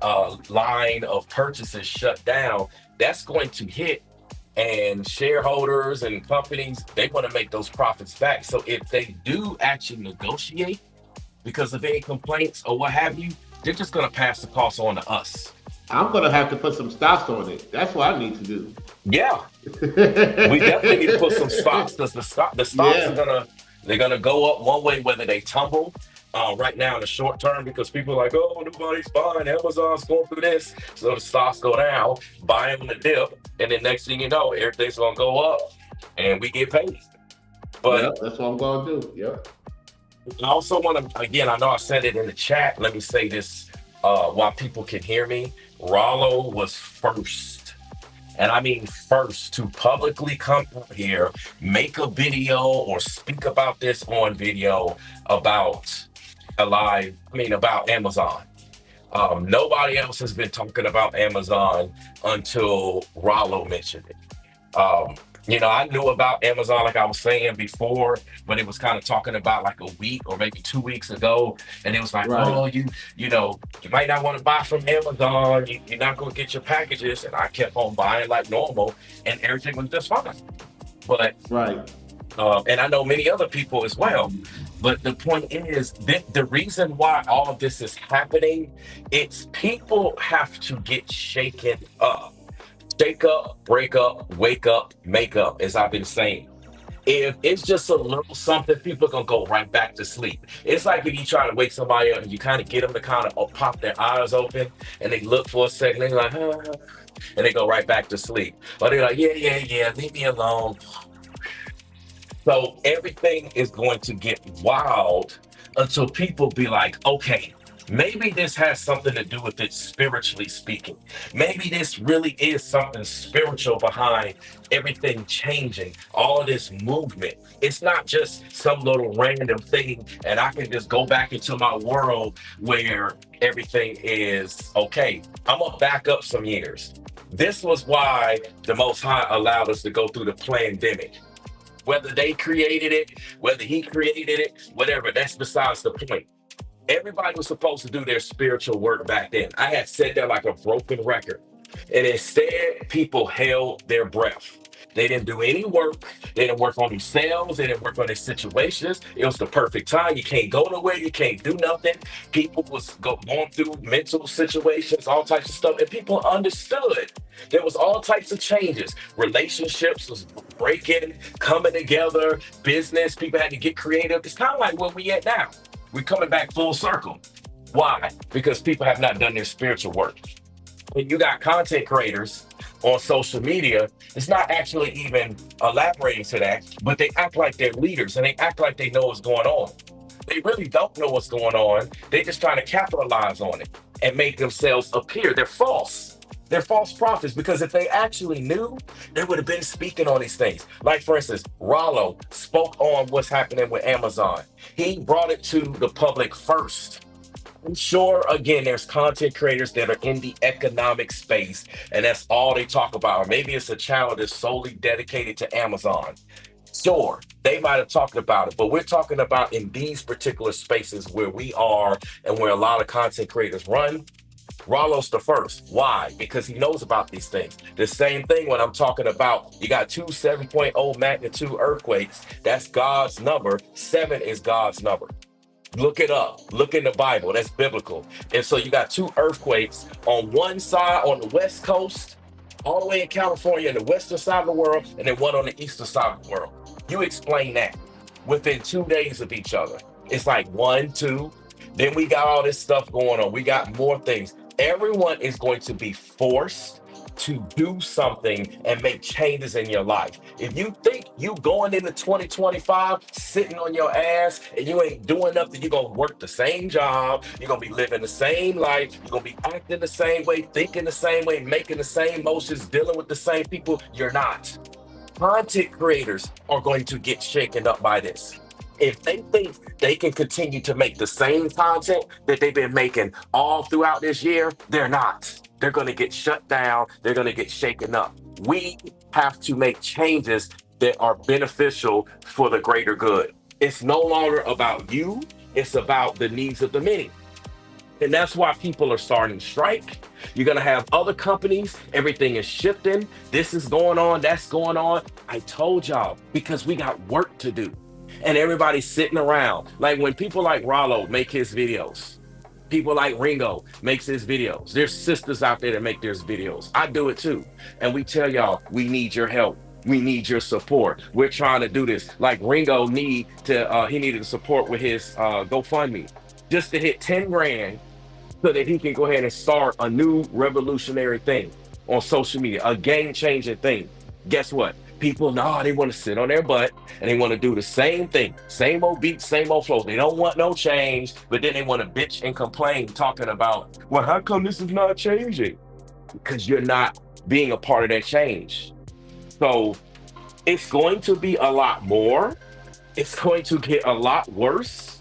line of purchases shut down, that's going to hit. And shareholders and companies, they want to make those profits back. So if they do actually negotiate because of any complaints or what have you, they're just going to pass the cost on to us. I'm going to have to put some stocks on it. That's what I need to do. Yeah. We definitely need to put some stocks because the stocks are going to go up one way, whether they tumble right now in the short term, because people are like, oh, nobody's buying. Amazon's going through this. So the stocks go down, buy them in the dip. And then next thing you know, everything's going to go up and we get paid. But that's what I'm going to do. Yep. I also want to, again, I know I said it in the chat. Let me say this while people can hear me. Rollo was first, and I mean first, to publicly come out here, make a video or speak about this on video about Amazon. Nobody else has been talking about Amazon until Rollo mentioned it. I knew about Amazon, like I was saying before, but it was kind of talking about like a week or maybe 2 weeks ago. And it was like, oh, you might not want to buy from Amazon. You're not going to get your packages. And I kept on buying like normal and everything was just fine. But, and I know many other people as well. But the point is that the reason why all of this is happening, it's people have to get shaken up. Shake up, break up, wake up, make up, as I've been saying. If it's just a little something, people are gonna go right back to sleep. It's like if you try to wake somebody up and you kind of get them to kind of pop their eyes open and they look for a second, they're like, and they go right back to sleep. Or they're like, yeah, leave me alone. So everything is going to get wild until people be like, okay, maybe this has something to do with it spiritually speaking. Maybe this really is something spiritual behind everything changing, all of this movement. It's not just some little random thing, and I can just go back into my world where everything is okay. I'm gonna back up some years. This was why the Most High allowed us to go through the pandemic. Whether they created it, whether he created it, whatever, that's besides the point. Everybody was supposed to do their spiritual work back then. I had said that like a broken record. And instead, people held their breath. They didn't do any work. They didn't work on themselves. They didn't work on their situations. It was the perfect time. You can't go nowhere. You can't do nothing. People was going through mental situations, all types of stuff, and people understood. There was all types of changes. Relationships was breaking, coming together, business, people had to get creative. It's kind of like where we at now. We're coming back full circle. Why? Because people have not done their spiritual work. When you got content creators on social media, it's not actually even elaborating to that, but they act like they're leaders and they act like they know what's going on. They really don't know what's going on. They just trying to capitalize on it and make themselves appear. They're false. They're false prophets, because if they actually knew, they would have been speaking on these things. Like, for instance, Rollo spoke on what's happening with Amazon. He brought it to the public first. I'm sure, again, there's content creators that are in the economic space, and that's all they talk about. Or maybe it's a channel that's solely dedicated to Amazon. Sure, they might have talked about it, but we're talking about in these particular spaces where we are and where a lot of content creators run. Rollo's the first. Why? Because he knows about these things. The same thing when I'm talking about, you got 2 7.0 magnitude earthquakes. That's God's number. 7 is God's number. Look it up. Look in the Bible. That's biblical. And so you got 2 earthquakes on one side on the West Coast, all the way in California, in the western side of the world, and then one on the eastern side of the world. You explain that within 2 days of each other. It's like 1, 2. Then we got all this stuff going on. We got more things. Everyone is going to be forced to do something and make changes in your life. If you think you going into 2025 sitting on your ass and you ain't doing nothing, you're gonna work the same job, you're gonna be living the same life, you're gonna be acting the same way, thinking the same way, making the same motions, dealing with the same people, you're not. Content creators are going to get shaken up by this. If they think they can continue to make the same content that they've been making all throughout this year, they're not. They're going to get shut down. They're going to get shaken up. We have to make changes that are beneficial for the greater good. It's no longer about you. It's about the needs of the many. And that's why people are starting to strike. You're going to have other companies. Everything is shifting. This is going on. That's going on. I told y'all, because we got work to do. And everybody's sitting around. Like when people like Rollo make his videos, people like Ringo makes his videos. There's sisters out there that make their videos. I do it too. And we tell y'all, we need your help. We need your support. We're trying to do this. Like Ringo he needed support with his GoFundMe just to hit 10 grand so that he can go ahead and start a new revolutionary thing on social media, a game-changing thing. Guess what? People, they want to sit on their butt and they want to do the same thing, same old beats, same old flows. They don't want no change, but then they want to bitch and complain, talking about, well, how come this is not changing? Because you're not being a part of that change. So it's going to be a lot more. It's going to get a lot worse.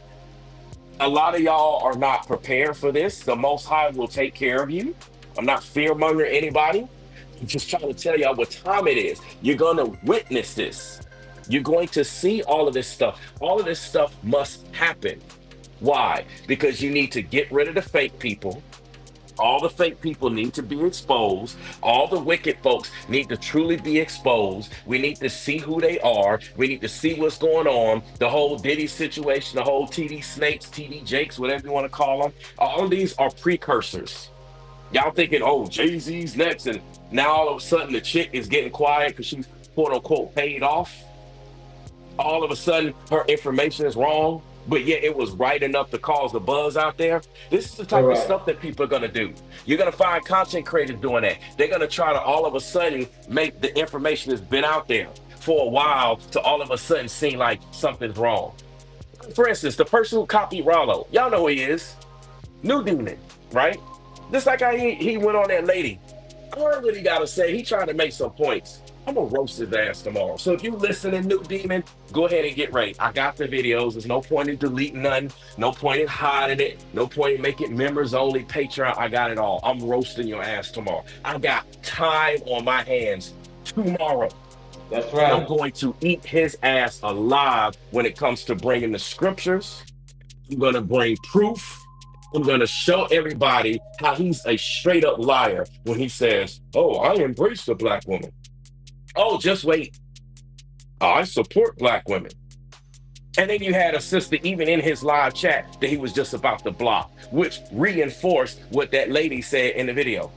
A lot of y'all are not prepared for this. The Most High will take care of you. I'm not fear-mongering anybody. I'm just trying to tell y'all what time it is. You're going to witness this. You're going to see all of this stuff. All of this stuff must happen. Why? Because you need to get rid of the fake people. All the fake people need to be exposed. All the wicked folks need to truly be exposed. We need to see who they are. We need to see what's going on. The whole Diddy situation, the whole TD Snakes, TD Jakes, whatever you want to call them. All of these are precursors. Y'all thinking, oh, Jay-Z's next, and now all of a sudden the chick is getting quiet because she's quote unquote paid off. all of a sudden her information is wrong, but yet it was right enough to cause the buzz out there. This is the type of stuff that people are going to do. You're going to find content creators doing that. They're going to try to all of a sudden make the information that's been out there for a while to all of a sudden seem like something's wrong. For instance, the person who copied Rollo, y'all know who he is. New Demon, right? Just like how he went on that lady. I heard what he got to say. He tried to make some points. I'm going to roast his ass tomorrow. So if you listening, New Demon, go ahead and get ready. I got the videos. There's no point in deleting none. No point in hiding it. No point in making members only Patreon. I got it all. I'm roasting your ass tomorrow. I got time on my hands tomorrow. That's right. I'm going to eat his ass alive when it comes to bringing the scriptures. I'm going to bring proof. I'm going to show everybody how he's a straight up liar when he says, oh, I embrace the black woman. Oh, just wait. I support black women. And then you had a sister, even in his live chat, that he was just about to block, which reinforced what that lady said in the video.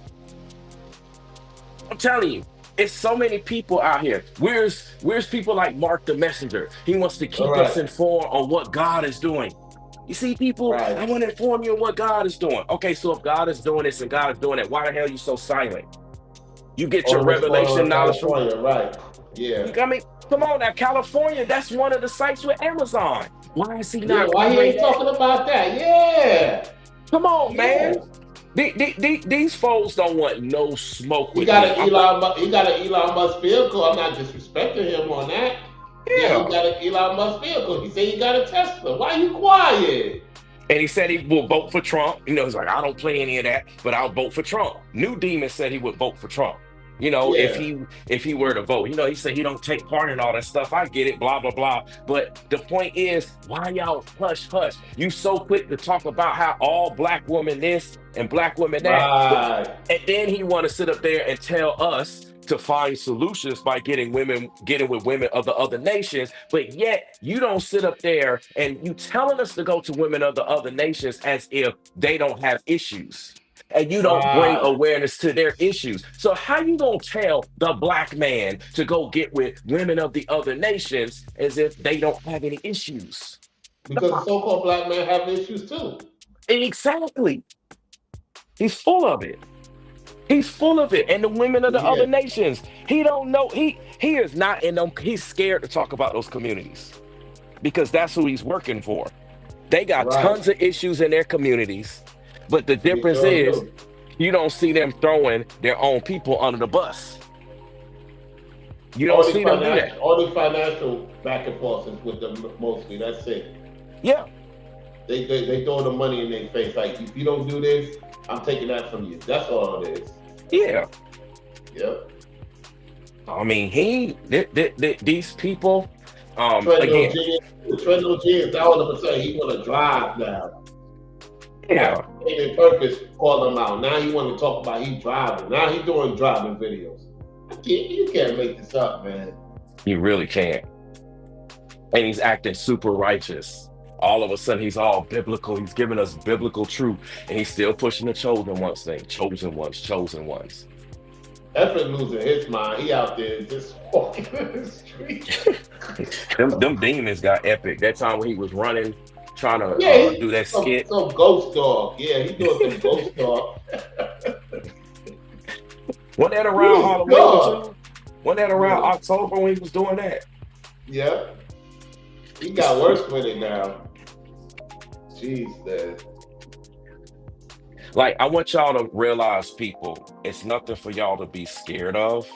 I'm telling you, it's so many people out here. Where's people like Mark the Messenger? He wants to keep us informed on what God is doing. You see, people, I want to inform you on what God is doing. Okay, so if God is doing this and God is doing that, why the hell are you so silent? You get your revelation knowledge from right? Yeah. I mean, come on now, California. That's one of the sites with Amazon. Why is he not? Yeah, why he ain't talking about that? Yeah. Come on, man. These folks don't want no smoke with he got an Elon Musk vehicle. I'm not disrespecting him on that. Yeah, he got an Elon Musk vehicle. He said he got a Tesla. Why you quiet? And he said he will vote for Trump. You know, he's like, I don't play any of that, but I'll vote for Trump. New Demon said he would vote for Trump. You know, if he were to vote, you know, he said he don't take part in all that stuff. I get it, blah, blah, blah. But the point is, why y'all hush? You so quick to talk about how all black women this and black women that. And then he want to sit up there and tell us to find solutions by getting with women of the other nations, but yet you don't sit up there and you telling us to go to women of the other nations as if they don't have issues. And you don't bring awareness to their issues. So how you gonna tell the black man to go get with women of the other nations as if they don't have any issues? Because the so-called black men have issues too. Exactly. He's full of it. He's full of it. And the women of the other nations, he don't know. He is not in them. He's scared to talk about those communities because that's who he's working for. They got tons of issues in their communities. But the difference is you don't see them throwing their own people under the bus. You don't see them do that. All the financial back and forth is with them mostly. That's it. Yeah. They throw the money in their face. Like, if you don't do this, I'm taking that from you. That's all it is. Yeah. Yep. I mean, these people, again. Trendle G, all of a sudden he want to drive now. Yeah. And purpose call him out. Now you want to talk about he driving. Now he doing driving videos. You can't make this up, man. You really can't. And he's acting super righteous. All of a sudden he's all biblical. He's giving us biblical truth. And he's still pushing the chosen ones thing. Chosen ones. That's been losing his mind. He out there just walking in the street. them demons got epic. That time when he was running, trying to do that skit. Some ghost dog. Yeah, he doing some ghost dog. Wasn't that around Halloween too? Wasn't that around October when he was doing that? Yeah. He got worse with it now. Jeez, man. Like, I want y'all to realize, people, it's nothing for y'all to be scared of.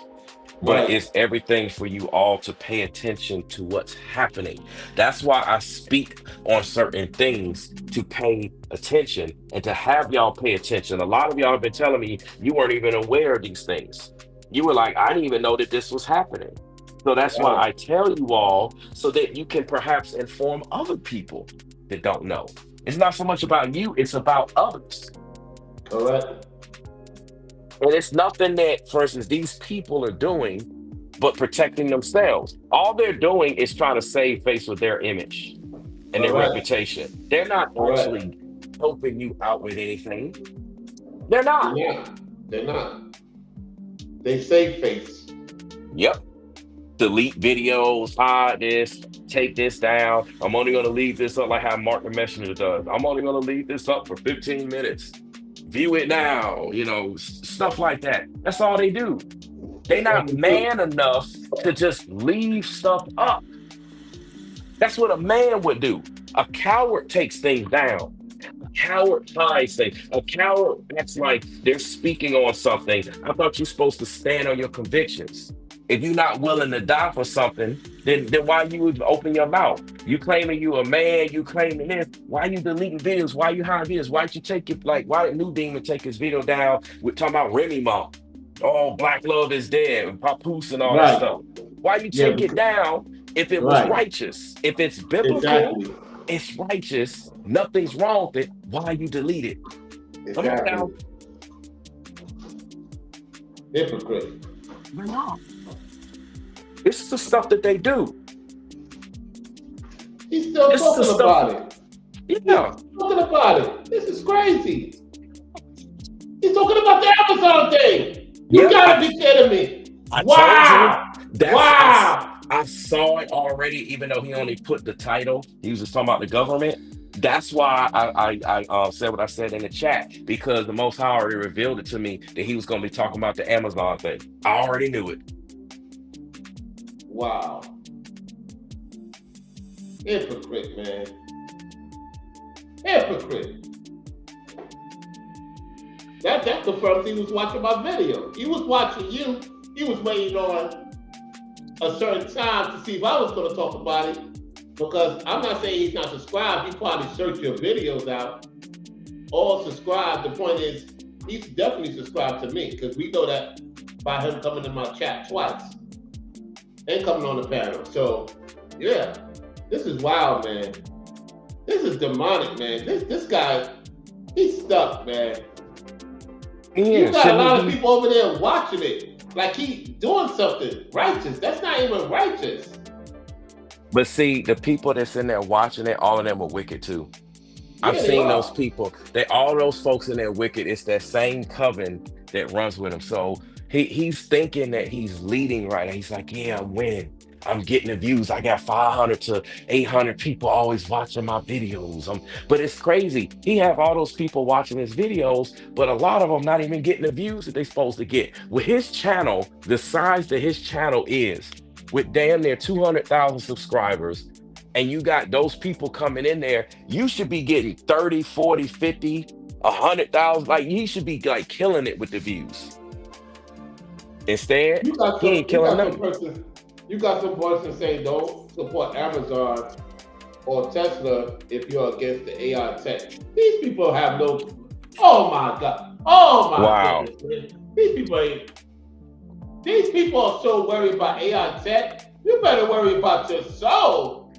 But it's everything for you all to pay attention to what's happening. That's why I speak on certain things, to pay attention and to have y'all pay attention. A lot of y'all have been telling me you weren't even aware of these things. You were like, I didn't even know that this was happening. So that's why I tell you all, so that you can perhaps inform other people that don't know. It's not so much about you, it's about others. Correct. And it's nothing that, for instance, these people are doing, but protecting themselves. All they're doing is trying to save face with their image and their reputation. They're not actually helping you out with anything. They're not. Yeah, they're not. They save face. Yep. delete videos, hide this, take this down. I'm only going to leave this up like how Mark the Messenger does. I'm only going to leave this up for 15 minutes. View it now, stuff like that. That's all they do. They're not man enough to just leave stuff up. That's what a man would do. A coward takes things down. A coward hides things. A coward acts like they're speaking on something. I thought you're supposed to stand on your convictions. If you're not willing to die for something, then why you would open your mouth? You claiming you a man, you claiming this. Why you deleting videos? Why you hiding videos? Why'd you take it, why did New Demon take his video down with talking about Remy Ma? Oh, Black Love is dead, and Papoose and all that stuff. Why you take it down if it was righteous? If it's biblical, it's righteous, nothing's wrong with it, why you delete it? Come on now. Hypocrite. No. This is the stuff that they do. He's still talking about it. Yeah. He's talking about it. This is crazy. He's talking about the Amazon thing. You gotta be kidding me. Wow. I saw it already, even though he only put the title. He was just talking about the government. That's why I said what I said in the chat, because the Most High already revealed it to me that he was going to be talking about the Amazon thing. I already knew it. Wow. Hypocrite, man. Hypocrite. That confirms he was watching my video. He was watching you. He was waiting on a certain time to see if I was going to talk about it. Because I'm not saying he's not subscribed. He probably searched your videos out. All subscribed. The point is, he's definitely subscribed to me, because we know that by him coming to my chat twice and coming on the panel. So, yeah, this is wild, man. This is demonic, man. This guy, he's stuck, man. You got a lot of people over there watching it, like he's doing something righteous. That's not even righteous. But see, the people that's in there watching it, all of them are wicked too. I've seen those people. All those folks in there wicked. It's that same coven that runs with him. So he's thinking that he's leading right. He's like, yeah, I'm winning. I'm getting the views. I got 500 to 800 people always watching my videos. But it's crazy. He have all those people watching his videos, but a lot of them not even getting the views that they're supposed to get. With his channel, the size that his channel is, with damn near 200,000 subscribers, and you got those people coming in there, you should be getting 30, 40, 50, 100,000. Like, he should be like killing it with the views. Instead, he ain't killing nothing. You got some person saying don't support Amazon or Tesla if you're against the AI tech. These people have no. Oh my God! Oh my goodness! Man. These people are so worried about AI tech. You better worry about your soul.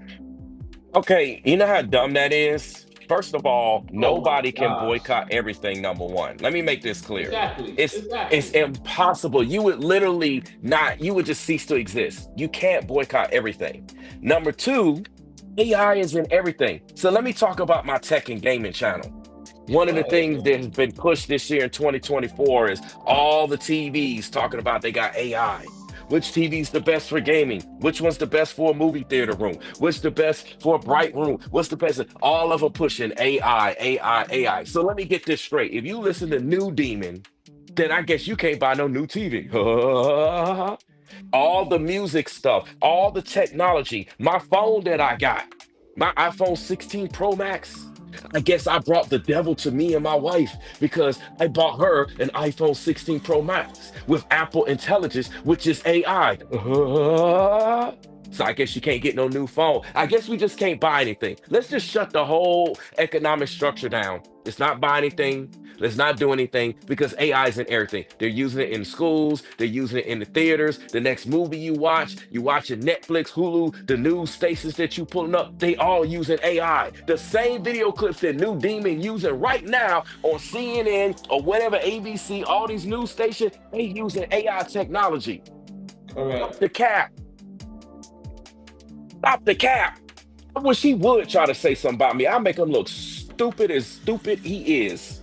Okay, you know how dumb that is? First of all, nobody can boycott everything, number one. Let me make this clear. It's impossible. You would literally you would just cease to exist. You can't boycott everything. Number two, AI is in everything. So let me talk about my tech and gaming channel. One of the things that has been pushed this year in 2024 is all the TVs talking about they got AI. Which TV's the best for gaming? Which one's the best for a movie theater room? What's the best for a bright room? What's the best? All of them pushing AI, AI, AI. So let me get this straight. If you listen to New Demon, then I guess you can't buy no new TV. All the music stuff, all the technology, my phone that I got, my iPhone 16 Pro Max, I guess I brought the devil to me and my wife because I bought her an iPhone 16 Pro Max with Apple Intelligence, which is AI. So I guess you can't get no new phone. I guess we just can't buy anything. Let's just shut the whole economic structure down. Let's not buy anything. Let's not do anything, because AI is in everything. They're using it in schools. They're using it in the theaters. The next movie you watching Netflix, Hulu, the news stations that you pulling up, they all using AI. The same video clips that New Demon using right now on CNN or whatever, ABC, all these news stations, they using AI technology. Correct. Stop the cap. Stop the cap. I wish he would try to say something about me. I make him look stupid as stupid he is.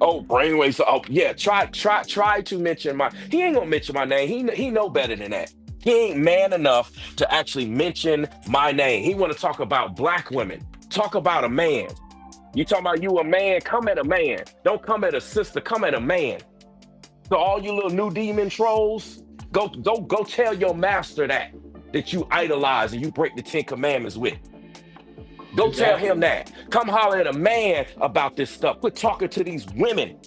Oh, brainwaves. Oh, yeah. Try to mention he ain't gonna mention my name. He know better than that. He ain't man enough to actually mention my name. He want to talk about black women. Talk about a man. You talking about you a man? Come at a man. Don't come at a sister. Come at a man. So all you little new demon trolls, go tell your master that you idolize and you break the 10 Commandments with. Go tell him that. Come holler at a man about this stuff. Quit talking to these women.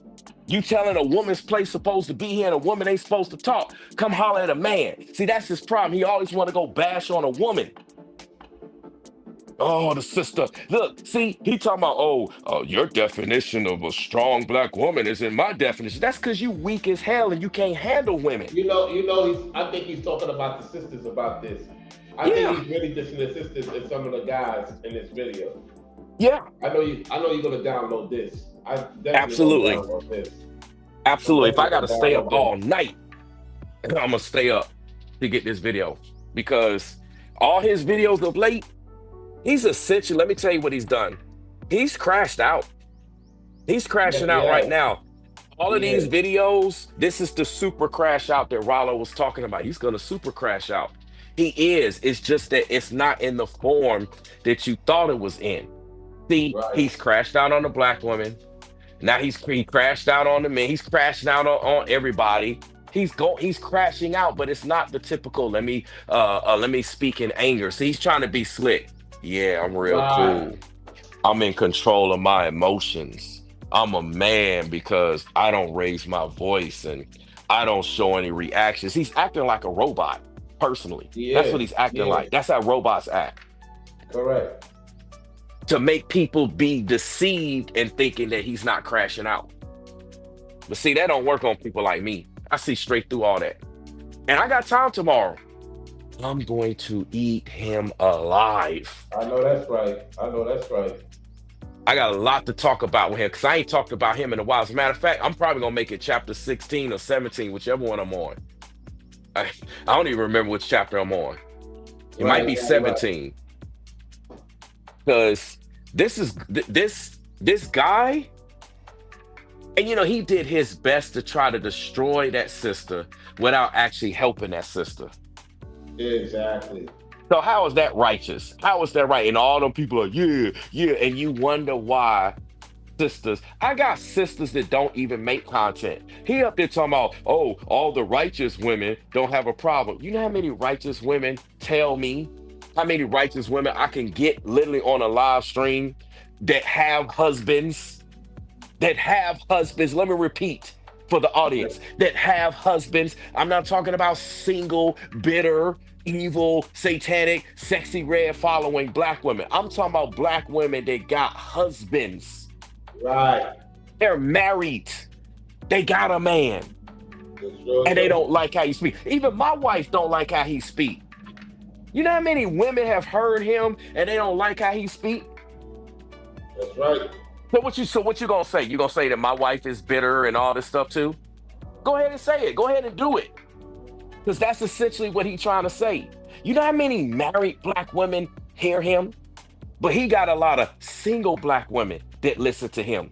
You telling a woman's place supposed to be here and a woman ain't supposed to talk. Come holler at a man. See, that's his problem. He always want to go bash on a woman. Oh, the sister. Look, see, he talking about, your definition of a strong black woman isn't my definition. That's because you weak as hell and you can't handle women. I think he's talking about the sisters about this. I think he's really dissing the sisters and some of the guys in this video. Yeah. I know you're gonna download this. Absolutely. Download this. Absolutely. If I gotta stay up all night, I'm gonna stay up to get this video. Because all his videos of late, he's essentially, let me tell you what he's done. He's crashed out. He's crashing out right now. All of these videos, this is the super crash out that Rollo was talking about. He's gonna super crash out. He is. It's just that it's not in the form that you thought it was in. See, he's crashed out on the black woman. Now he crashed out on the men. He's crashing out on everybody. He's crashing out, but it's not the typical. Let me speak in anger. See, he's trying to be slick. Yeah, I'm real cool. I'm in control of my emotions. I'm a man because I don't raise my voice and I don't show any reactions. He's acting like a robot. Personally, that's what he's acting like. That's how robots act. Correct. To make people be deceived and thinking that he's not crashing out. But see, that don't work on people like me. I see straight through all that. And I got time tomorrow. I'm going to eat him alive. I know that's right. I got a lot to talk about with him because I ain't talked about him in a while. As a matter of fact, I'm probably going to make it chapter 16 or 17, whichever one I'm on. I don't even remember which chapter I'm on. It might be 17. Because this guy, and he did his best to try to destroy that sister without actually helping that sister. Exactly. So how is that righteous? How is that right? And all them people are, yeah. And you wonder why sisters. I got sisters that don't even make content. He up there talking about, all the righteous women don't have a problem. You know how many righteous women tell me? How many righteous women I can get literally on a live stream that have husbands? Let me repeat for the audience. That have husbands. I'm not talking about single, bitter, evil, satanic, sexy red following black women. I'm talking about black women that got husbands. Right. They're married. They got a man. And they don't like how you speak. Even my wife don't like how he speak. You know how many women have heard him and they don't like how he speak? That's right. So what you gonna say? You gonna say that my wife is bitter and all this stuff too? Go ahead and say it. Go ahead and do it. Because that's essentially what he's trying to say. You know how many married black women hear him? But he got a lot of single black women that listen to him.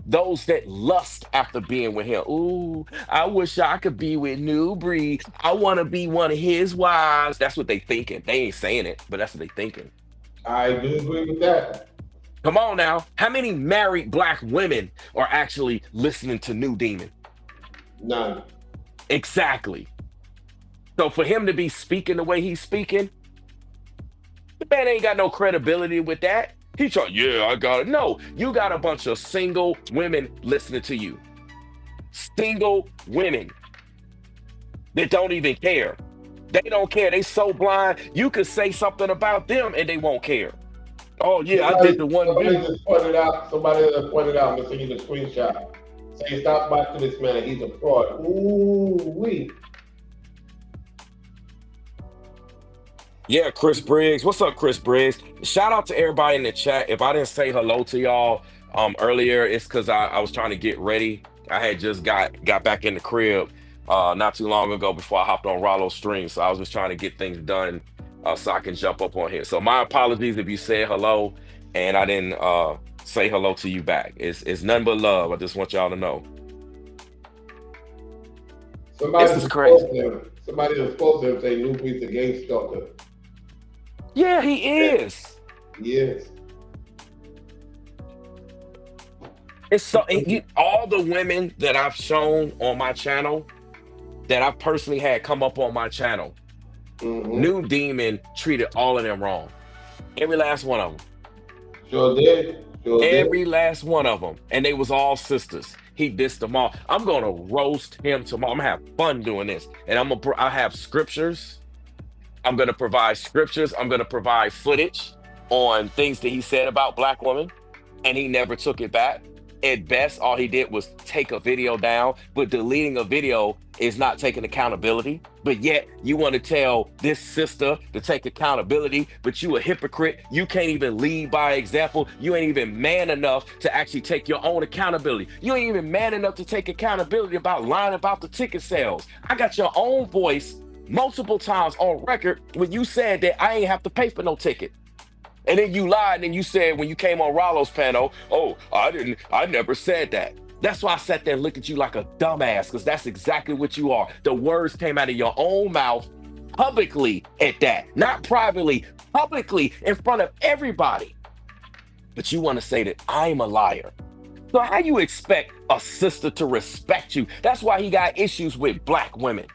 Those that lust after being with him. Ooh, I wish I could be with New Breed. I want to be one of his wives. That's what they thinking. They ain't saying it, but that's what they thinking. I do agree with that. Come on now. How many married black women are actually listening to New Demon? None. Exactly. So for him to be speaking the way he's speaking, the man ain't got no credibility with that. He trying, I got it. No, you got a bunch of single women listening to you. Single women that don't even care. They don't care. They so blind. You could say something about them and they won't care. Oh yeah, I did the one. Somebody just pointed out. I'm gonna send you the screenshot. Say stop watching this man. He's a fraud. Ooh wee. Yeah, Chris Briggs. What's up, Chris Briggs? Shout out to everybody in the chat. If I didn't say hello to y'all earlier, it's because I was trying to get ready. I had just got back in the crib not too long ago before I hopped on Rollo's stream. So I was just trying to get things done so I can jump up on here. So my apologies if you said hello and I didn't say hello to you back. It's nothing but love. I just want y'all to know. This is crazy. Somebody was supposed to say new piece of game stalker. Yeah, he is. Yes. It's so all the women that I've shown on my channel, that I personally had come up on my channel, New Demon treated all of them wrong. Every last one of them. Sure did. Every last one of them. And they was all sisters. He dissed them all. I'm going to roast him tomorrow. I'm going to have fun doing this. And I have scriptures. I'm going to provide scriptures. I'm going to provide footage on things that he said about black women. And he never took it back. At best, all he did was take a video down, but deleting a video is not taking accountability. But yet you want to tell this sister to take accountability, but you a hypocrite. You can't even lead by example. You ain't even man enough to actually take your own accountability. You ain't even man enough to take accountability about lying about the ticket sales. I got your own voice multiple times on record when you said that I ain't have to pay for no ticket. And then you lied and you said when you came on Rollo's panel, oh, I never said that. That's why I sat there and looked at you like a dumbass, because that's exactly what you are. The words came out of your own mouth publicly at that, not privately, publicly in front of everybody. But you want to say that I'm a liar. So how you expect a sister to respect you? That's why he got issues with black women.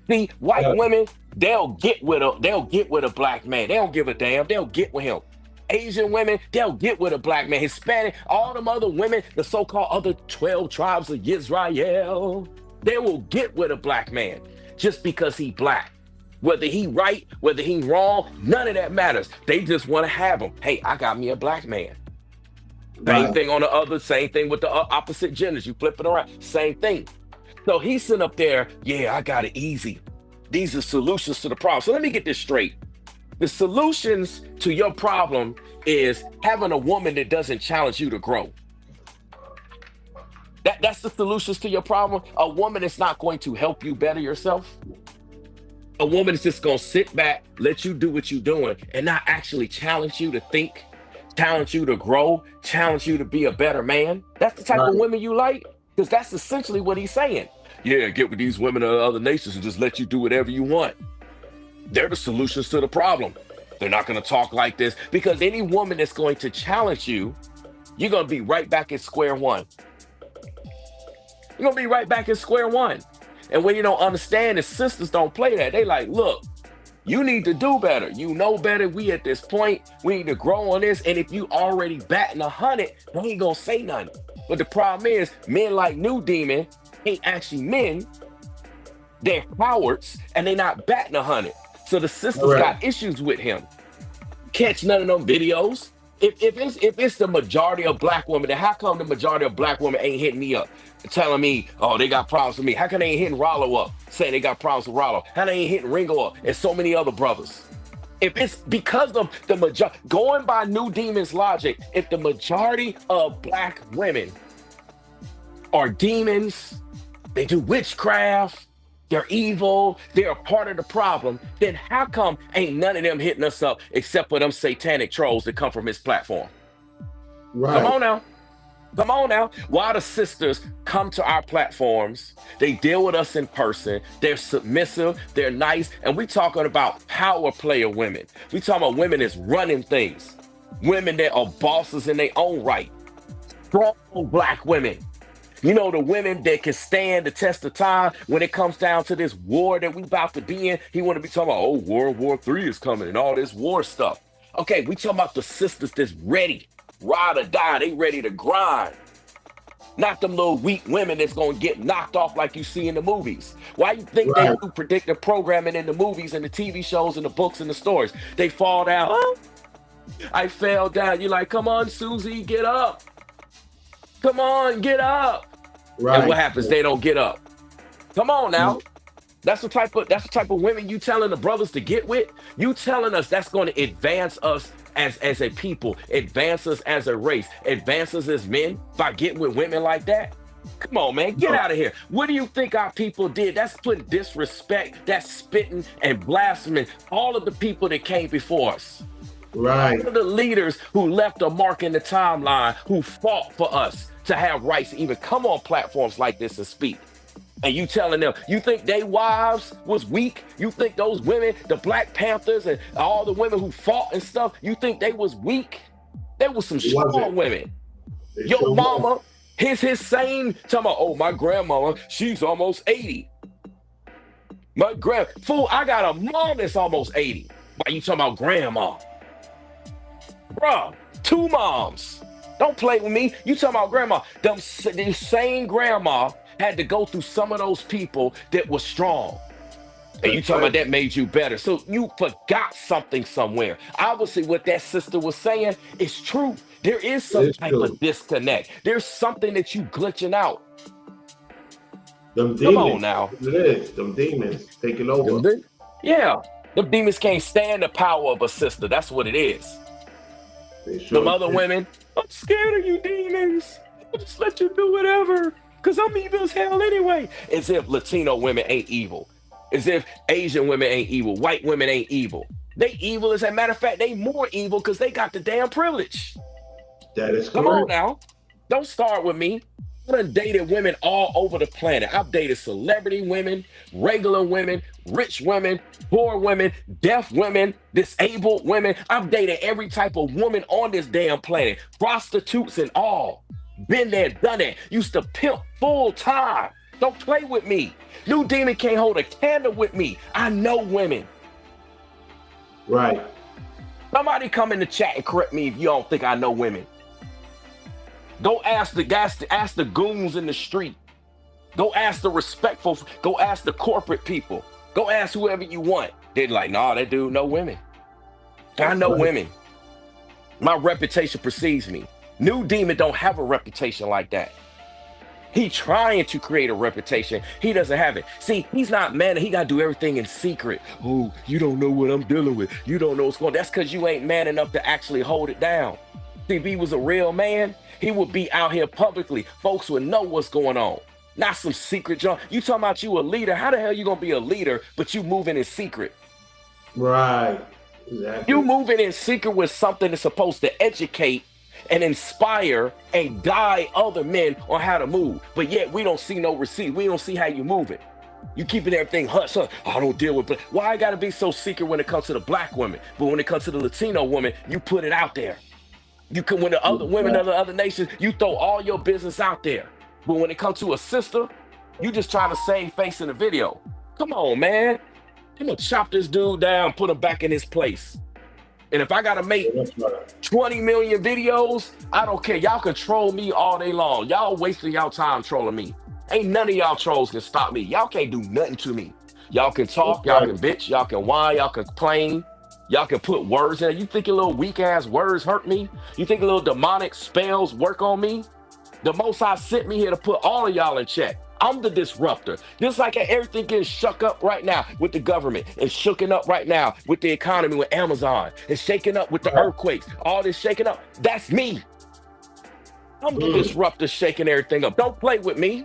See, white women, they'll get with a black man. They don't give a damn. They'll get with him. Asian women, they'll get with a black man. Hispanic, all them other women, the so-called other 12 tribes of Israel, they will get with a black man just because he black. Whether he right, whether he wrong, none of that matters. They just want to have him. Hey, I got me a black man. Same thing on the other, same thing with the opposite genders. You flip it around, same thing. So he's sitting up there, yeah, I got it easy. These are solutions to the problem. So let me get this straight. The solutions to your problem is having a woman that doesn't challenge you to grow. That's the solutions to your problem. A woman that's not going to help you better yourself. A woman that's just going to sit back, let you do what you're doing, and not actually challenge you to think, challenge you to grow, challenge you to be a better man. That's the type of women you like, because that's essentially what he's saying. Yeah, get with these women of other nations and just let you do whatever you want. They're the solutions to the problem. They're not going to talk like this, because any woman that's going to challenge you, you're going to be right back at square one. You're going to be right back at square one. And when you don't understand, the sisters don't play that. They like, look, you need to do better. You know better. We at this point, we need to grow on this. And if you already batting 100, they ain't going to say nothing. But the problem is, men like New Demon ain't actually men. They're cowards, and they not batting 100. So the sisters got issues with him. Catch none of them videos. If it's the majority of black women, then how come the majority of black women ain't hitting me up, telling me, oh, they got problems with me? How come they ain't hitting Rollo up, saying they got problems with Rollo? How they ain't hitting Ringo up and so many other brothers? If it's because of the majority, going by New Demon's logic, if the majority of black women are demons, they do witchcraft, they're evil, they're a part of the problem, then how come ain't none of them hitting us up except for them satanic trolls that come from his platform? Come on now. Come on now. Why the sisters come to our platforms, they deal with us in person, they're submissive, they're nice, and we talking about power player women. We talking about women that's running things, women that are bosses in their own right, strong black women. You know, the women that can stand the test of time when it comes down to this war that we about to be in. He want to be talking about, oh, World War III is coming and all this war stuff. Okay, we talking about the sisters that's ready, ride or die. They ready to grind. Not them little weak women that's going to get knocked off like you see in the movies. Why you think they do predictive programming in the movies and the TV shows and the books and the stories? They fall down. Oh, I fell down. You're like, come on, Susie, get up. Come on, get up. And what happens? They don't get up. Come on now. That's the type of women you telling the brothers to get with. You telling us that's going to advance us as a people, advance us as a race, advance us as men by getting with women like that? Come on, man, get out of here. What do you think our people did? That's putting disrespect, that's spitting and blaspheming all of the people that came before us. All of the leaders who left a mark in the timeline, who fought for us to have rights to even come on platforms like this and speak. And you telling them, you think they wives was weak? You think those women, the Black Panthers and all the women who fought and stuff, you think they was weak? They was some strong women. Your mama, his same, talking about, oh, my grandmama, she's almost 80. Fool, I got a mom that's almost 80. Why you talking about grandma? Bruh, 2 moms. Don't play with me. You talking about grandma. The same grandma had to go through some of those people that were strong. And you talking about that made you better. So you forgot something somewhere. Obviously, what that sister was saying is true. There is some type of disconnect. There's something that you glitching out. Them demons. Come on now. It is. Them demons taking over. Yeah. Them demons can't stand the power of a sister. That's what it is. Some other women, I'm scared of you demons. I'll just let you do whatever. Because I'm evil as hell anyway. As if Latino women ain't evil. As if Asian women ain't evil. White women ain't evil. They evil. As a matter of fact, they more evil because they got the damn privilege. That is correct. Come on now. Don't start with me. I done dated women all over the planet. I've dated celebrity women, regular women, rich women, poor women, deaf women, disabled women. I've dated every type of woman on this damn planet. Prostitutes and all. Been there, done that. Used to pimp full time. Don't play with me. New Demon can't hold a candle with me. I know women. Right. Somebody come in the chat and correct me if you don't think I know women. Go ask the guys, ask the goons in the street. Go ask the respectful, go ask the corporate people. Go ask whoever you want. They're like, nah, that dude know women. I know women. My reputation precedes me. New Demon don't have a reputation like that. He trying to create a reputation. He doesn't have it. See, he's not man. He got to do everything in secret. Oh, you don't know what I'm dealing with. You don't know what's going on. That's because you ain't man enough to actually hold it down. See, if he was a real man, he would be out here publicly. Folks would know what's going on. Not some secret junk. You talking about you a leader. How the hell you going to be a leader, but you moving in secret? Right. Exactly. You moving in secret with something that's supposed to educate and inspire and guide other men on how to move. But yet we don't see no receipt. We don't see how you move it. You keeping everything hush. I don't deal with, why I gotta be so secret when it comes to the black woman? But when it comes to the Latino woman, you put it out there. You can, when the other women of the other nations, you throw all your business out there. But when it comes to a sister, you just trying to save face in the video. Come on, man. I'm gonna chop this dude down, put him back in his place. And if I gotta make 20 million videos, I don't care. Y'all can troll me all day long. Y'all wasting y'all time trolling me. Ain't none of y'all trolls can stop me. Y'all can't do nothing to me. Y'all can talk, y'all can bitch, y'all can whine, y'all can complain. Y'all can put words in it. You think your little weak ass words hurt me? You think a little demonic spells work on me? The Most High sent me here to put all of y'all in check. I'm the disruptor. Just like everything getting shook up right now with the government and shooken up right now with the economy with Amazon and shaking up with the earthquakes, all this shaking up. That's me. I'm the disruptor shaking everything up. Don't play with me.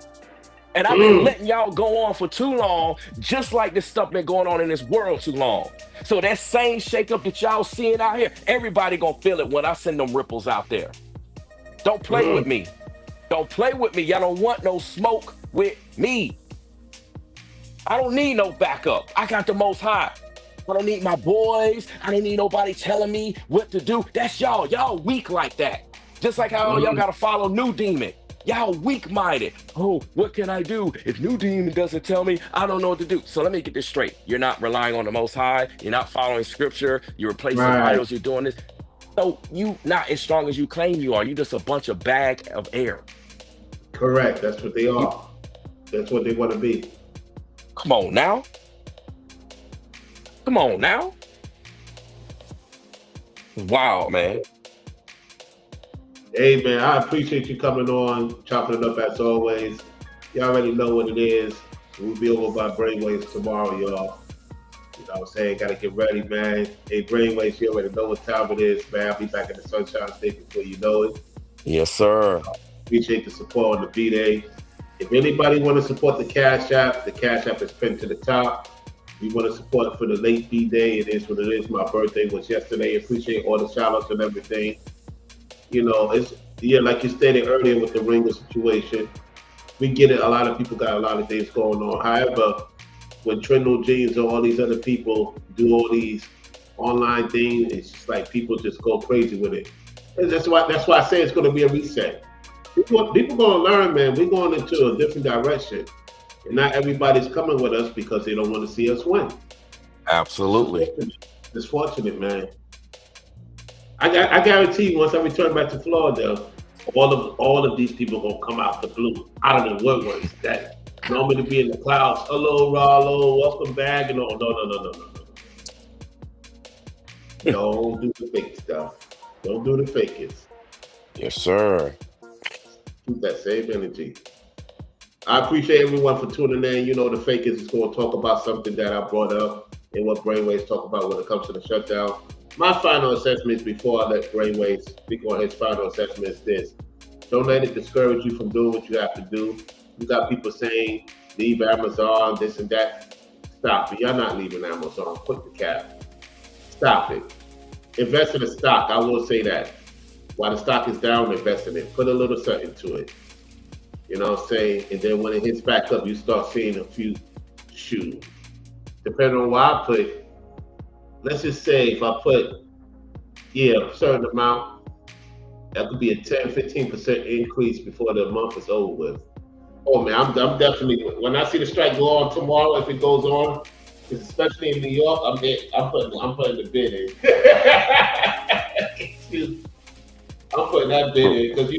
And I've been letting y'all go on for too long, just like this stuff been going on in this world too long. So that same shakeup that y'all seeing out here, everybody gonna feel it when I send them ripples out there. Don't play with me. Don't play with me. Y'all don't want no smoke with me. I don't need no backup. I got the Most High. I don't need my boys. I don't need nobody telling me what to do. That's y'all. Y'all weak like that. Just like how y'all gotta follow New Demon. Y'all weak-minded. Oh, what can I do? If New Demon doesn't tell me, I don't know what to do. So let me get this straight. You're not relying on the Most High. You're not following scripture. You're replacing idols. You're doing this. So you not as strong as you claim you are. You're just a bunch of bag of air. Correct. That's what they are. That's what they want to be. Come on now. Come on now. Wow, man. Hey, man, I appreciate you coming on, chopping it up as always. You already know what it is. We'll be over by Brainwaves tomorrow, y'all. You know what I'm saying? Got to get ready, man. Hey, Brainwaves, you already know what time it is, man. I'll be back in the Sunshine State before you know it. Yes, sir. Appreciate the support on the B-Day. If anybody want to support the Cash App is pinned to the top. We want to support it for the late B-Day. It is what it is. My birthday was yesterday. Appreciate all the shout-outs and everything. You know, it's like you stated earlier with the Ringer situation. we get it. A lot of people got a lot of things going on. However, when Trendle Jeans and all these other people do all these online things, it's just like people just go crazy with it. And that's why I say it's going to be a reset. People going to learn, man. We're going into a different direction, and not everybody's coming with us because they don't want to see us win. Absolutely. It's fortunate, man. I guarantee you, once I return back to Florida, all of these people gonna come out the blue, out of the woodworks that normally be in the clouds. Hello, Rollo, welcome back. And no. Don't do the fake stuff. Don't do the fakest. Yes, sir. Keep that same energy. I appreciate everyone for tuning in. You know, the fakest is going to talk about something that I brought up and what Brainwaves talk about when it comes to the shutdown. My final assessment before I let Brainwaves speak on his final assessment is this. Don't let it discourage you from doing what you have to do. You got people saying, leave Amazon, this and that. Stop it. You're not leaving Amazon. Quit the cap. Stop it. Invest in a stock. I will say that. While the stock is down, invest in it. Put a little something to it. You know what I'm saying? And then when it hits back up, you start seeing a few shoes. Depending on what I put, let's just say if I put, a certain amount, that could be a 10-15% increase before the month is over with. Oh man, I'm definitely, when I see the strike go on tomorrow, if it goes on, because especially in New York, I'm putting the bid in. I'm putting that bid in because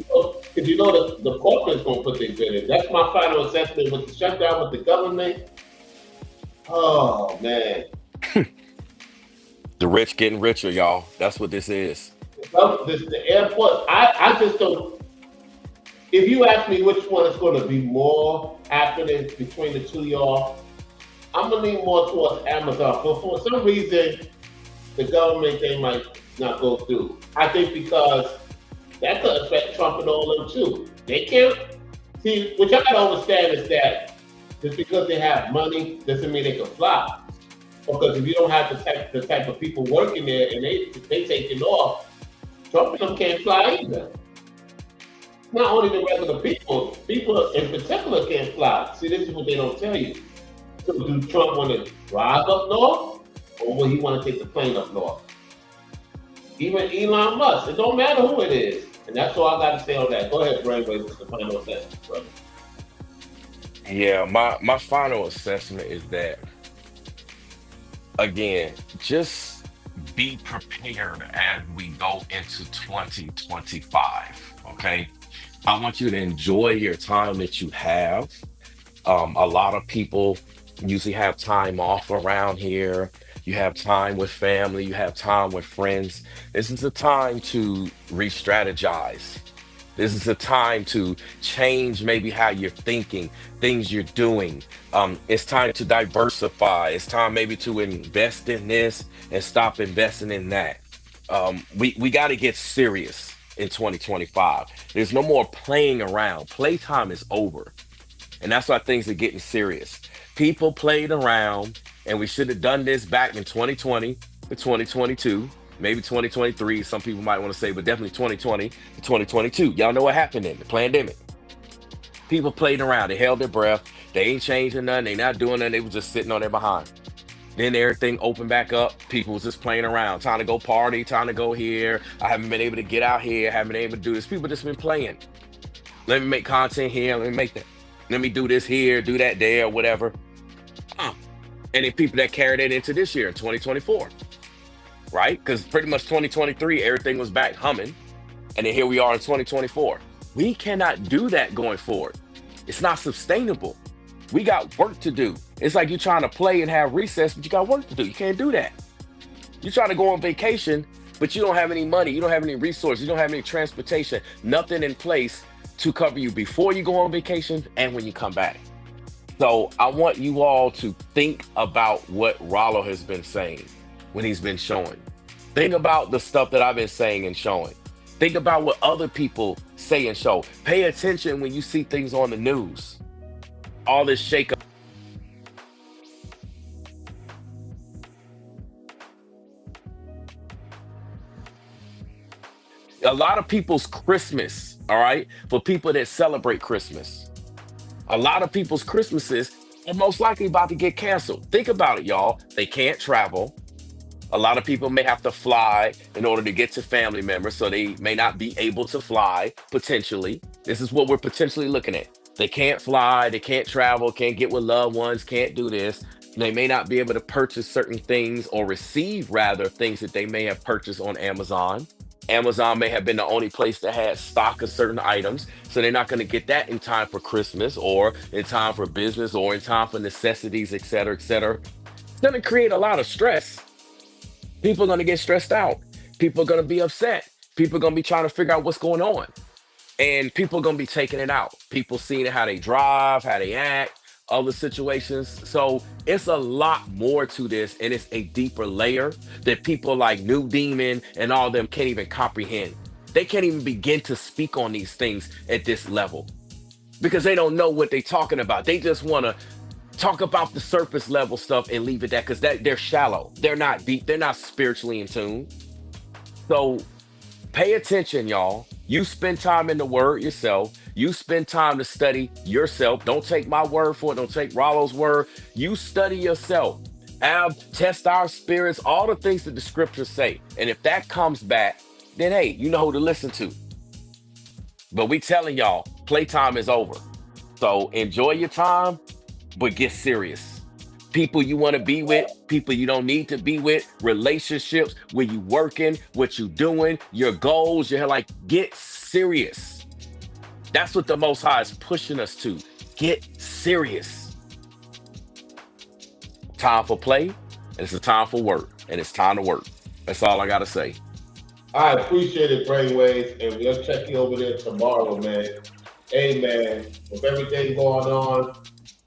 you know the corporate's gonna put their bid in. That's my final assessment with the shutdown with the government. Oh man. The rich getting richer, y'all. That's what this is. The airport, I just don't. If you ask me which one is going to be more happening between the two y'all, I'm going to lean more towards Amazon. For some reason, the government thing might not go through. I think because that could affect Trump and all them too. They can't see, what y'all got to understand is that just because they have money doesn't mean they can fly. Because if you don't have the type of people working there and they taking off, Trump and them can't fly either. Not only the regular people in particular can't fly. See, this is what they don't tell you. So do Trump want to drive up north or will he want to take the plane up north? Even Elon Musk, it don't matter who it is. And that's all I got to say on that. Go ahead, Brainwaves, with the final assessment, brother. Yeah, my final assessment is that, again, just be prepared as we go into 2025, okay? I want you to enjoy your time that you have. A lot of people usually have time off around here. You have time with family, you have time with friends. This is a time to re-strategize. This is a time to change maybe how you're thinking, things you're doing. It's time to diversify. It's time maybe to invest in this and stop investing in that. We got to get serious in 2025. There's no more playing around. Playtime is over. And that's why things are getting serious. People played around, and we should have done this back in 2020 to 2022. Maybe 2023, some people might want to say, but definitely 2020 to 2022. Y'all know what happened in the pandemic. People played around. They held their breath. They ain't changing nothing. They not doing nothing. They was just sitting on their behind. Then everything opened back up. People was just playing around. Time to go party. Time to go here. I haven't been able to get out here. Haven't been able to do this. People just been playing. Let me make content here. Let me make that. Let me do this here, do that there, whatever. And then people that carried it into this year in 2024. Right? Because pretty much 2023, everything was back humming. And then here we are in 2024. We cannot do that going forward. It's not sustainable. We got work to do. It's like you're trying to play and have recess, but you got work to do. You can't do that. You're trying to go on vacation, but you don't have any money. You don't have any resources. You don't have any transportation. Nothing in place to cover you before you go on vacation and when you come back. So I want you all to think about what Rollo has been saying when he's been showing. Think about the stuff that I've been saying and showing. Think about what other people say and show. Pay attention when you see things on the news. All this shakeup. A lot of people's Christmas, all right, for people that celebrate Christmas, A lot of people's Christmases are most likely about to get canceled. Think about it, y'all. They can't travel. A lot of people may have to fly in order to get to family members, so they may not be able to fly, potentially. This is what we're potentially looking at. They can't fly, they can't travel, can't get with loved ones, can't do this. They may not be able to purchase certain things or receive, rather, things that they may have purchased on Amazon. Amazon may have been the only place that had stock of certain items, so they're not going to get that in time for Christmas or in time for business or in time for necessities, et cetera, et cetera. It's going to create a lot of stress. People are going to get stressed out. People are going to be upset. People are going to be trying to figure out what's going on. And people are going to be taking it out. People seeing how they drive, how they act, other situations. So it's a lot more to this, and it's a deeper layer that people like New Demon and all them can't even comprehend. They can't even begin to speak on these things at this level because they don't know what they're talking about. They just want to talk about the surface level stuff and leave it that because they're shallow. They're not deep. They're not spiritually in tune. So pay attention, y'all. You spend time in the word yourself. You spend time to study yourself. Don't take my word for it. Don't take Rollo's word. You study yourself. Test our spirits, all the things that the scriptures say. And if that comes back, then hey, you know who to listen to. But we telling y'all, playtime is over. So enjoy your time, but get serious. People you want to be with, people you don't need to be with, relationships, where you working, what you doing, your goals, you're like, get serious. That's what the Most High is pushing us to. Get serious. Time for play, and it's a time for work, and it's time to work. That's all I got to say. I appreciate it, Brainwaves, and we'll check you over there tomorrow, man. Hey, man, with everything going on,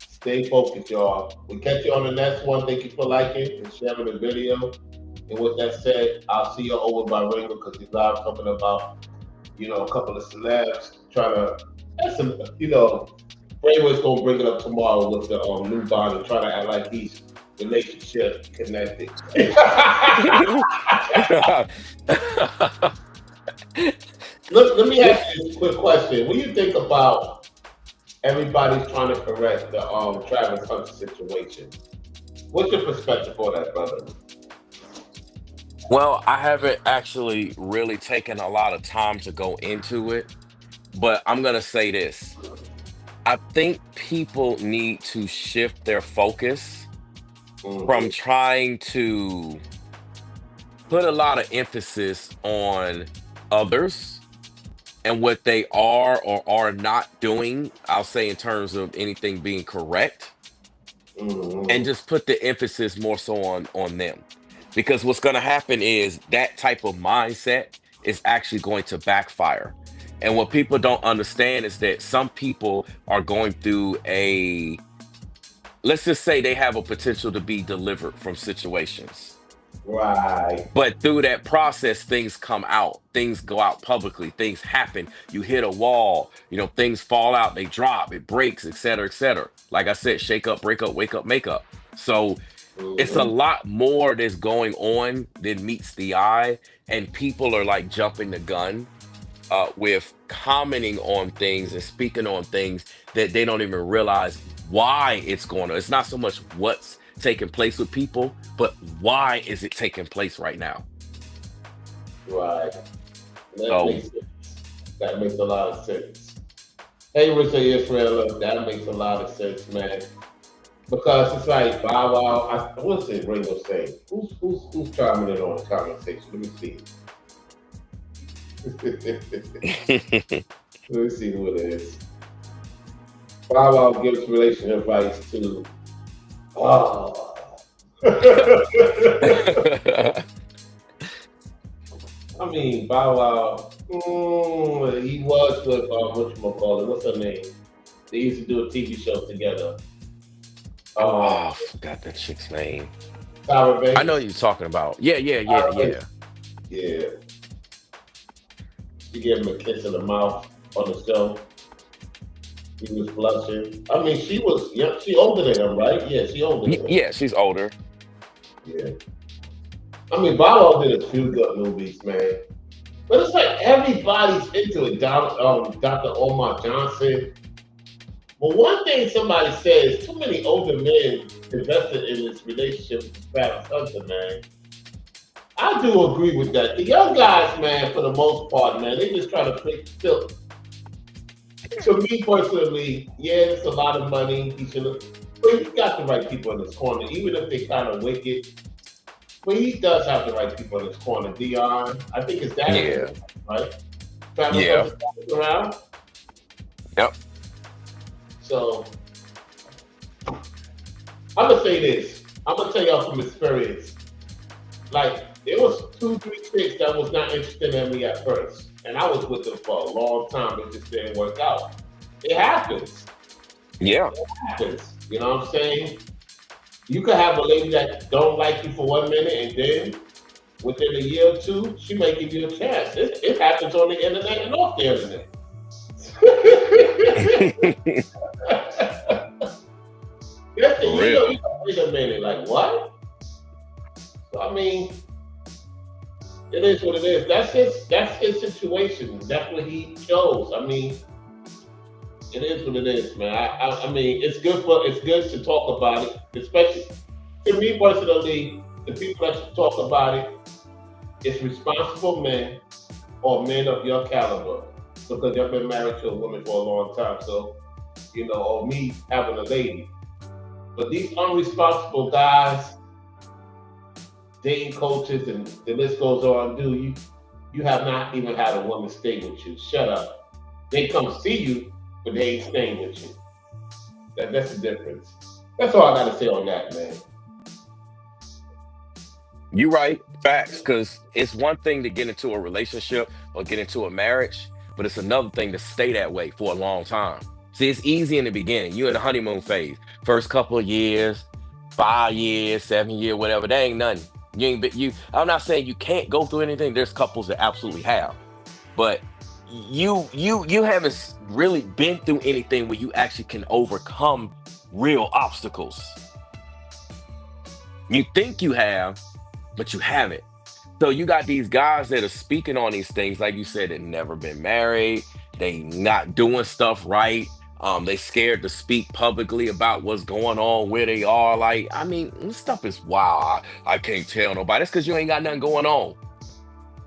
stay focused, y'all. We'll catch you on the next one. Thank you for liking and sharing the video. And with that said, I'll see you over by Ringo because he's live talking about, a couple of celebs trying to, Brainwave's going to bring it up tomorrow with the new bond and try to act like he's relationship connected. Look, let me ask you a quick question. What do you think about everybody's trying to correct the Travis Hunter situation? What's your perspective on that, brother? Well, I haven't actually really taken a lot of time to go into it, but I'm going to say this. I think people need to shift their focus from trying to put a lot of emphasis on others and what they are or are not doing, I'll say in terms of anything being correct, and just put the emphasis more so on them. Because what's going to happen is that type of mindset is actually going to backfire. And what people don't understand is that some people are going through let's just say they have a potential to be delivered from situations. Right. But through that process, things come out, things go out publicly, things happen. You hit a wall, things fall out, they drop, it breaks, et cetera, et cetera. Like I said, shake up, break up, wake up, make up. So it's a lot more that's going on than meets the eye. And people are like jumping the gun with commenting on things and speaking on things that they don't even realize why it's going on. It's not so much what's taking place with people, but why is it taking place right now? Right. That makes a lot of sense. Hey, Richard Israel, that makes a lot of sense, man. Because it's like Bow Wow. What's it Ringo saying? Who's chiming in on the conversation? Let me see. Let me see who it is. Bow Wow gives relationship advice to. I mean, Bow Wow. He was with whatchamacallit? What's her name? They used to do a TV show together. I forgot that chick's name. Tyra Banks. I know you're talking about. Yeah. Yeah. She gave him a kiss in the mouth on the show. He was blushing. I mean, she older than him, right? Yeah, she older than him. Yeah, she's older. Yeah. I mean, Bow Wow did a few good movies, man. But it's like everybody's into it. Dr. Omar Johnson. But one thing somebody said is too many older men invested in this relationship with the spouse husband, man. I do agree with that. The young guys, man, for the most part, man, they just try to fill. To me personally, yeah, it's a lot of money. But he's got the right people in his corner, even if they kind of wicked. But he does have the right people in his corner. Dion, I think his dad, Yeah. right? Family Yeah. around. Yep. So I'm gonna say this. I'm gonna tell y'all from experience. Like there was 2-3 chicks that was not interested in me at first, and I was with them for a long time. It just didn't work out. It happens. Yeah. It happens. You know what I'm saying? You could have a lady that don't like you for 1 minute, and then within a year or two, she may give you a chance. It happens on the internet and off the internet. Yes, you know, wait a minute, like what? So I mean, it is what it is. That's his situation. That's what he chose. I mean, it is what it is, man. I mean, it's good to talk about it, especially to me personally. The people that should talk about it, it's responsible men or men of your caliber, because you've been married to a woman for a long time. So, you know, or me having a lady. But these unresponsible guys, dating coaches, and the list goes on, you have not even had a woman stay with you. Shut up. They come see you, but they ain't staying with you. That's the difference. That's all I gotta say on that, man. You right, facts, because it's one thing to get into a relationship or get into a marriage, but it's another thing to stay that way for a long time. See, it's easy in the beginning. You're in the honeymoon phase. First couple of years, 5 years, 7 years, whatever, that ain't nothing. I'm not saying you can't go through anything. There's couples that absolutely have. But you haven't really been through anything where you actually can overcome real obstacles. You think you have, but you haven't. So you got these guys that are speaking on these things, like you said, that never been married, they not doing stuff right. They scared to speak publicly about what's going on, where they are. Like, I mean, this stuff is wild. I can't tell nobody. That's because you ain't got nothing going on.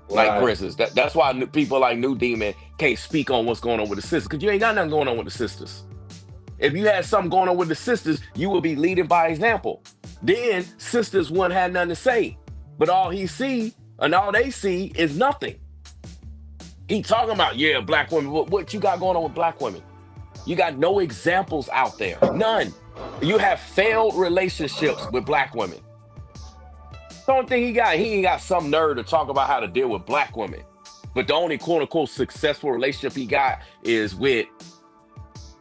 Right. Like, for instance, that's why people like New Demon can't speak on what's going on with the sisters, because you ain't got nothing going on with the sisters. If you had something going on with the sisters, you would be leading by example. Then sisters wouldn't have nothing to say. But all he see and all they see is nothing. He talking about, yeah, black women. What you got going on with black women? You got no examples out there. None. You have failed relationships with black women. The only thing he ain't got some nerd to talk about how to deal with black women. But the only quote unquote successful relationship he got is with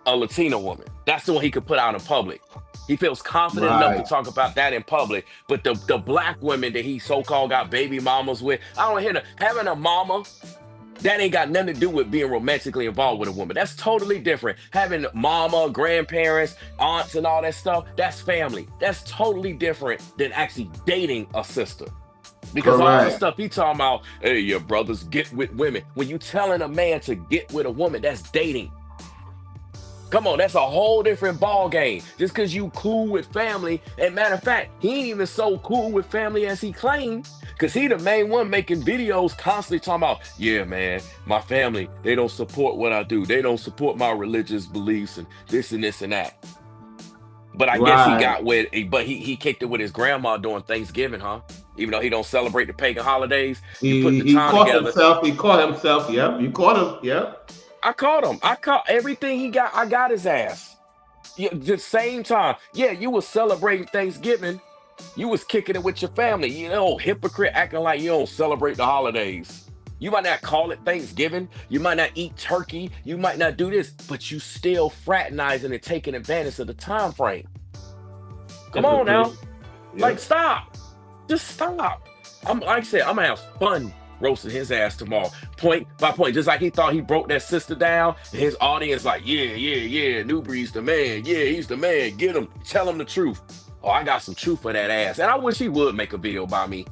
a Latina woman. That's the one he could put out in public. He feels confident enough to talk about that in public. But the black women that he so-called got baby mamas with, I don't hear that. Having a mama, that ain't got nothing to do with being romantically involved with a woman. That's totally different. Having mama, grandparents, aunts, and all that stuff, that's family. That's totally different than actually dating a sister. Because all the stuff he talking about, hey, your brothers get with women. When you telling a man to get with a woman, that's dating. Come on, that's a whole different ball game. Just because you cool with family, and matter of fact, he ain't even so cool with family as he claimed, because he the main one making videos constantly talking about, yeah, man, my family, they don't support what I do. They don't support my religious beliefs and this and this and that. But I guess he got with, but he kicked it with his grandma during Thanksgiving, huh? Even though he don't celebrate the pagan holidays, he put the time together. He caught himself. Yep, you caught him. Yep. I caught him. I caught everything he got. I got his ass. Yeah, the same time. Yeah, you was celebrating Thanksgiving. You was kicking it with your family. You know, hypocrite acting like you don't celebrate the holidays. You might not call it Thanksgiving. You might not eat turkey. You might not do this, but you still fraternizing and taking advantage of the time frame. Come on now. Yeah. Like, stop. Just stop. Like I said, I'm gonna have fun roasting his ass tomorrow, point by point. Just like he thought he broke that sister down, and his audience like, yeah, Newbree's the man. Yeah, he's the man. Get him. Tell him the truth. Oh, I got some truth for that ass. And I wish he would make a video by me.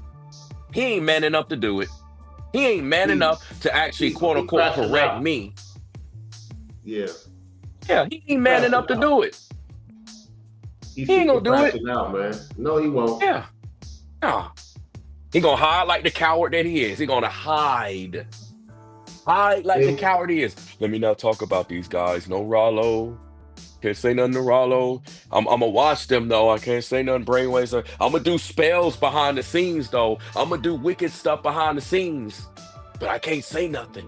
He ain't man enough to do it. He ain't man enough to actually, quote unquote, correct me. Yeah. Yeah, he ain't man enough to do it. He ain't gonna do it. crashing out, man. No, he won't. Yeah. Nah. He gonna hide like the coward that he is. He gonna hide. Hide like the coward he is. Let me not talk about these guys. No Rollo. Can't say nothing to Rollo. I'm gonna watch them though. I can't say nothing brainwaves. I'm gonna do spells behind the scenes though. I'm gonna do wicked stuff behind the scenes. But I can't say nothing.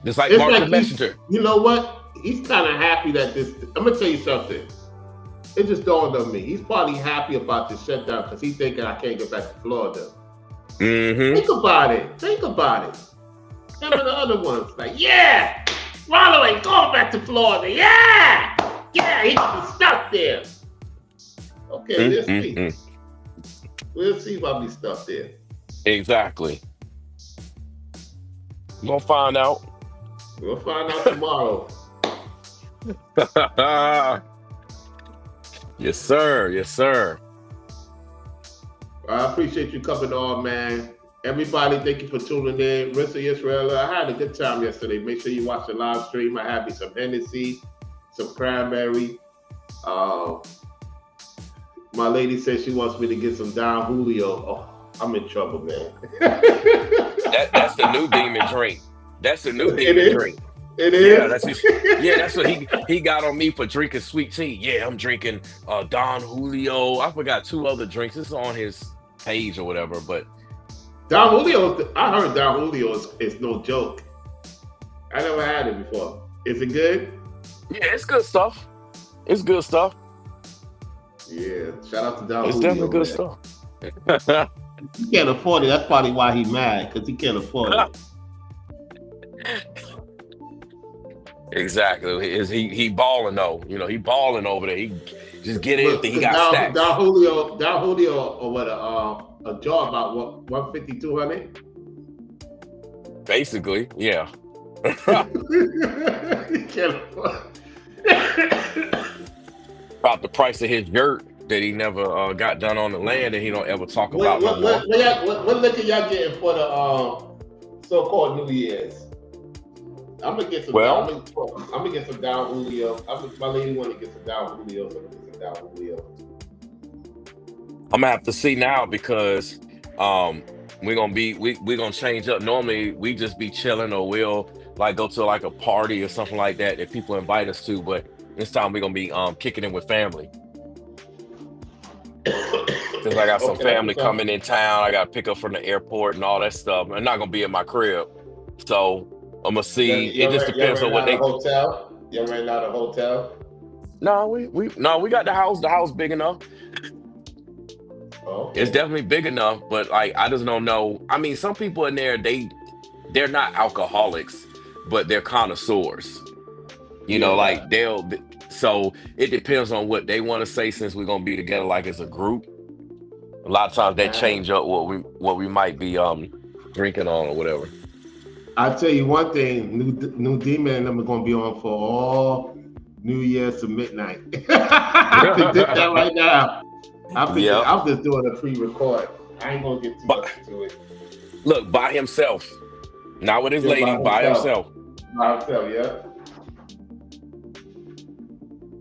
Just like Mark the Messenger. You know what? He's kind of happy that this. I'm gonna tell you something. It just dawned on me. He's probably happy about this shutdown because he's thinking I can't get back to Florida. Mm-hmm. Think about it. Think about it. Some of the other ones, like, yeah, Rollo ain't going back to Florida. Yeah, he's stuck there. Okay, let's see. We'll see why we stuck there. Exactly. We're gonna find out. We'll find out tomorrow. Yes, sir. Yes, sir. I appreciate you coming on, man. Everybody, thank you for tuning in. Rissa Israel, I had a good time yesterday. Make sure you watch the live stream. I had me some Hennessy, some cranberry. My lady said she wants me to get some Don Julio. Oh, I'm in trouble, man. That's the new demon drink. That's the new demon drink. It is? That's what he got on me for drinking sweet tea. Yeah, I'm drinking Don Julio. I forgot 2 other drinks. It's on his page or whatever, but Don Julio, I heard Don Julio is no joke. I never had it before. Is it good? Yeah, it's good stuff. It's good stuff. Yeah, shout out to Don It's Julio. definitely good stuff. He can't afford it. That's probably why he's mad, because he can't afford it. Exactly. He balling though. You know, he balling over there. He just get anything. He got stacks. Don Julio, or what? A jaw about what? 150, 200. Basically, yeah. He can't afford. About the price of his yurt that he never got done on the land, and he don't ever talk about no more. What liquor y'all getting for the so-called New Year's? I'm gonna get some. I'm gonna get some Don Julio. My lady want to get some Don Julio, so I'm gonna get some Don Julio. I'm gonna have to see now because we're gonna change up. Normally we just be chilling or we'll like go to like a party or something like that people invite us to, but this time we're gonna be kicking in with family. Cause I got some family coming in town. I gotta pick up from the airport and all that stuff. I'm not gonna be at my crib, so I'm gonna see. It just depends on what they. Hotel? You're renting out a hotel? No, we got the house. The house big enough. Oh. It's definitely big enough, but like I just don't know. I mean, some people in there they're not alcoholics, but they're connoisseurs. You know, like so it depends on what they want to say. Since we're gonna be together, like as a group, a lot of times they change up what we might be drinking on or whatever. I'll tell you one thing, New Demon and them are gonna be on for all New Year's to midnight. I predict that right now. I'm just doing a pre-record. I ain't gonna get too much into it. Look, by himself. Not with his lady, by himself. By himself, yeah.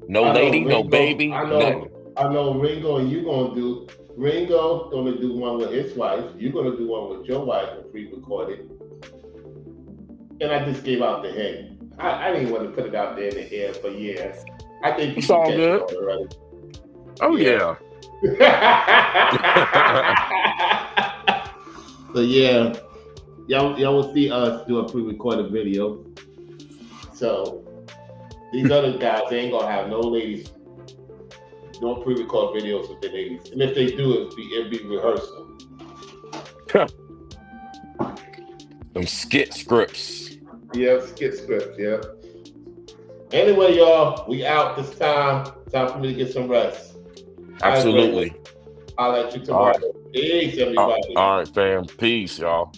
No lady, no baby. I know Ringo and Ringo gonna do one with his wife. You're gonna do one with your wife and pre-recorded. And I just gave out the hint. I didn't want to put it out there in the air, but yeah, I think it's all good. Oh yeah. So yeah, y'all will see us do a pre-recorded video. So these other guys, they ain't gonna have no ladies, no pre-record videos with the ladies, and if they do, it'll be rehearsal. Some skit scripts. Yeah, skit scripts. Yeah. Anyway, y'all, we out this time. Time for me to get some rest. Absolutely. I'll let you tomorrow. Peace, everybody. All right, fam. Peace, y'all.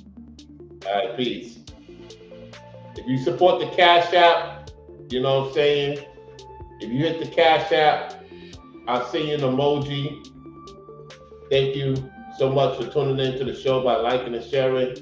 All right, peace. If you support the Cash App, you know what I'm saying? If you hit the Cash App, I'll send you an emoji. Thank you so much for tuning in to the show by liking and sharing.